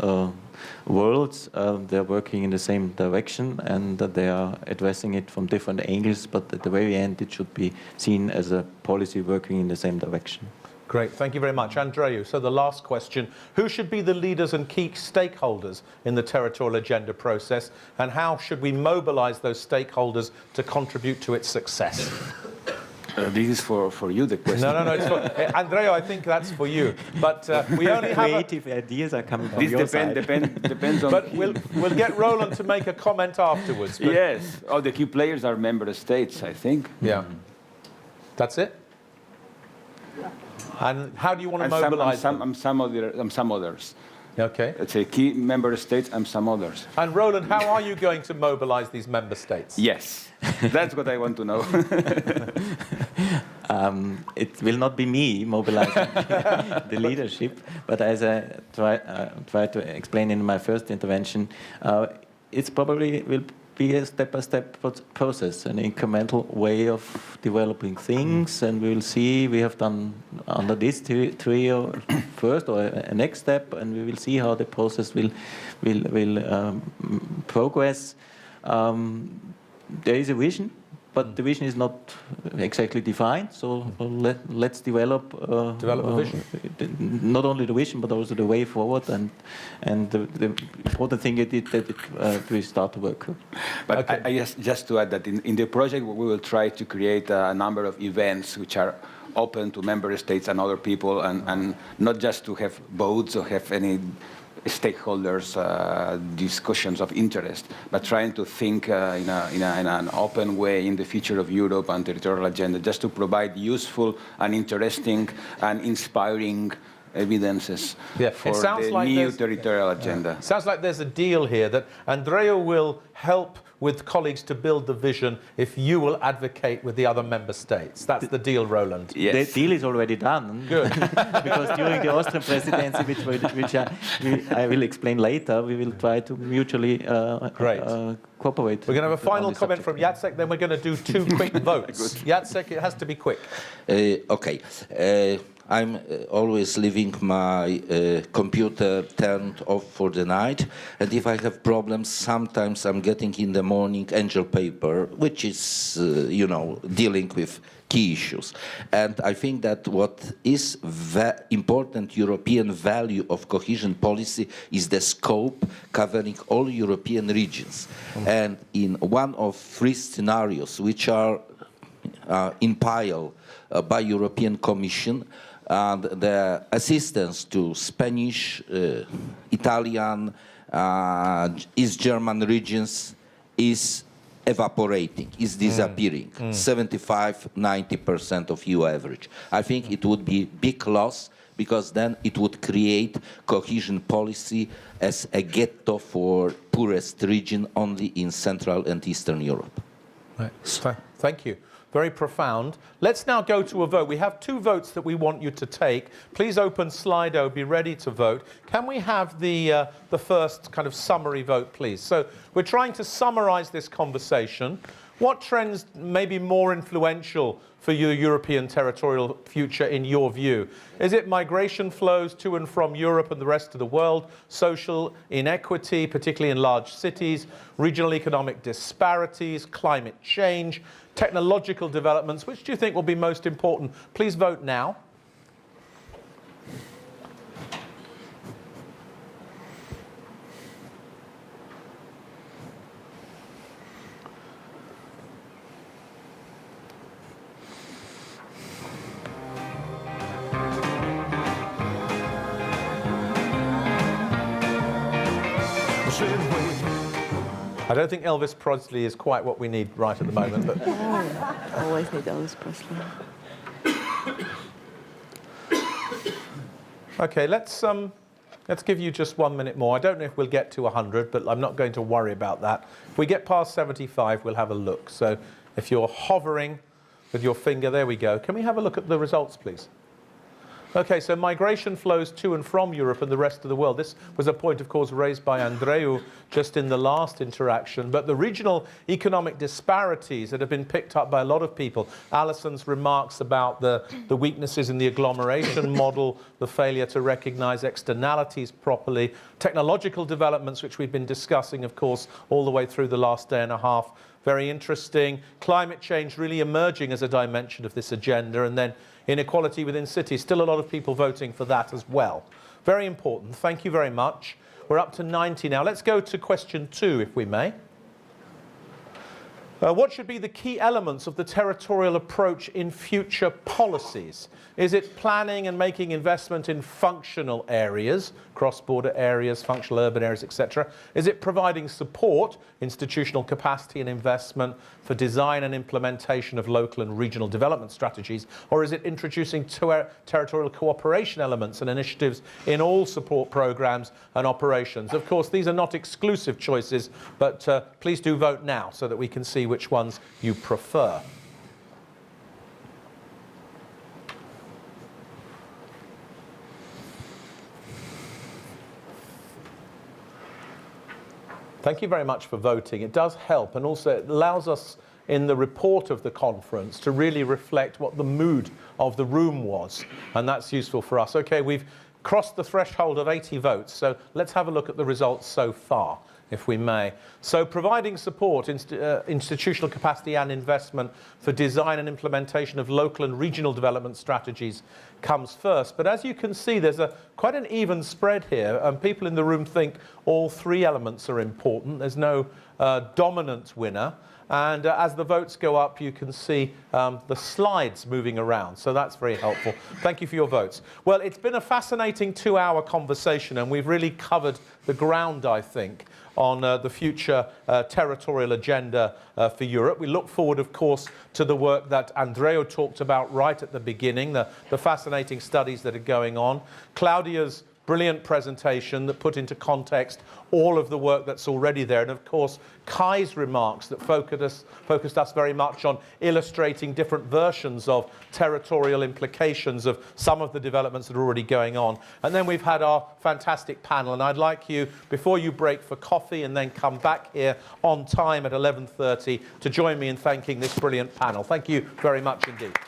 worlds. They're working in the same direction, and they are addressing it from different angles, but at the very end it should be seen as a policy working in the same direction. Great, thank you very much. Andreu, so the last question. Who should be the leaders and key stakeholders in the territorial agenda process, and how should we mobilise those stakeholders to contribute to its success? This is for you, the question. No, it's for Andreu, I think that's for you. But we only have creative ideas are coming from your side. Depends on. But we'll get Roland to make a comment afterwards. But yes, all the key players are member states, I think. Yeah. That's it. And how do you want to mobilise them? Some others. Okay. Let's say key member states and some others. And Roland, how are you going to mobilise these member states? Yes, that's what I want to know. It will not be me mobilizing the leadership, but as I tried to explain in my first intervention, it's probably will be a step-by-step process, an incremental way of developing things, and we will see. We have done under this trio first, or a next step, and we will see how the process will progress. There is a vision, but the vision is not exactly defined. So let's develop a vision. Not only the vision, but also the way forward. And the important thing is that we start to work. But okay. I just to add that in the project we will try to create a number of events which are open to member states and other people, and not just to have votes or have any stakeholders discussions of interest, but trying to think in an open way in the future of Europe and territorial agenda, just to provide useful and interesting and inspiring evidences Yeah, for it sounds the like new there's- territorial agenda. Sounds like there's a deal here that Andreu will help with colleagues to build the vision if you will advocate with the other member states. That's the deal, Roland. The deal is already done. Good. Because during the Austrian presidency, which I will explain later, we will try to mutually Great. cooperate. We're going to have a final on this comment subject. from Jacek, then we're going to do 2 quick votes. Jacek, it has to be quick. Okay. I'm always leaving my computer turned off for the night, and if I have problems, sometimes I'm getting in the morning angel paper, which is, dealing with key issues. And I think that what is important European value of cohesion policy is the scope covering all European regions. And in one of 3 scenarios, which are in pile by European Commission, and the assistance to Spanish, Italian, East German regions is evaporating, is disappearing, 75–90% of EU average. I think it would be big loss because then it would create cohesion policy as a ghetto for poorest region only in Central and Eastern Europe. Right. Thank you. Very profound. Let's now go to a vote. We have 2 votes that we want you to take. Please open Slido, be ready to vote. Can we have the first kind of summary vote, please? So we're trying to summarize this conversation. What trends may be more influential for your European territorial future in your view? Is it migration flows to and from Europe and the rest of the world, social inequity, particularly in large cities, regional economic disparities, climate change, technological developments? Which do you think will be most important? Please vote now. I don't think Elvis Presley is quite what we need right at the moment, but Always need Elvis Presley. okay, let's give you just 1 minute more. I don't know if we'll get to 100, but I'm not going to worry about that. If we get past 75, we'll have a look. So if you're hovering with your finger, there we go. Can we have a look at the results, please? Okay, so migration flows to and from Europe and the rest of the world. This was a point, of course, raised by Andreu just in the last interaction. But the regional economic disparities that have been picked up by a lot of people, Alison's remarks about the weaknesses in the agglomeration model, the failure to recognize externalities properly, technological developments, which we've been discussing, of course, all the way through the last day and a half. Very interesting. Climate change really emerging as a dimension of this agenda, and then inequality within cities. Still a lot of people voting for that as well. Very important. Thank you very much. We're up to 90 now. Let's go to question 2, if we may. What should be the key elements of the territorial approach in future policies? Is it planning and making investment in functional areas, cross-border areas, functional urban areas, etc.? Is it providing support, institutional capacity and investment for design and implementation of local and regional development strategies? Or is it introducing territorial cooperation elements and initiatives in all support programs and operations? Of course, these are not exclusive choices, but please do vote now so that we can see which ones you prefer. Thank you very much for voting. It does help, and also it allows us in the report of the conference to really reflect what the mood of the room was, and that's useful for us. Okay, we've crossed the threshold of 80 votes, so let's have a look at the results so far, if we may. So providing support, institutional capacity and investment for design and implementation of local and regional development strategies comes first. But as you can see, there's quite an even spread here, and people in the room think all 3 elements are important. There's no dominant winner. And as the votes go up, you can see the slides moving around. So that's very helpful. Thank you for your votes. Well, it's been a fascinating 2-hour conversation, and we've really covered the ground, I think, on the future territorial agenda for Europe. We look forward, of course, to the work that Andreo talked about right at the beginning, the fascinating studies that are going on. Claudia's brilliant presentation that put into context all of the work that's already there. And of course, Kai's remarks that focused us very much on illustrating different versions of territorial implications of some of the developments that are already going on. And then we've had our fantastic panel. And I'd like you, before you break for coffee and then come back here on time at 11:30, to join me in thanking this brilliant panel. Thank you very much indeed.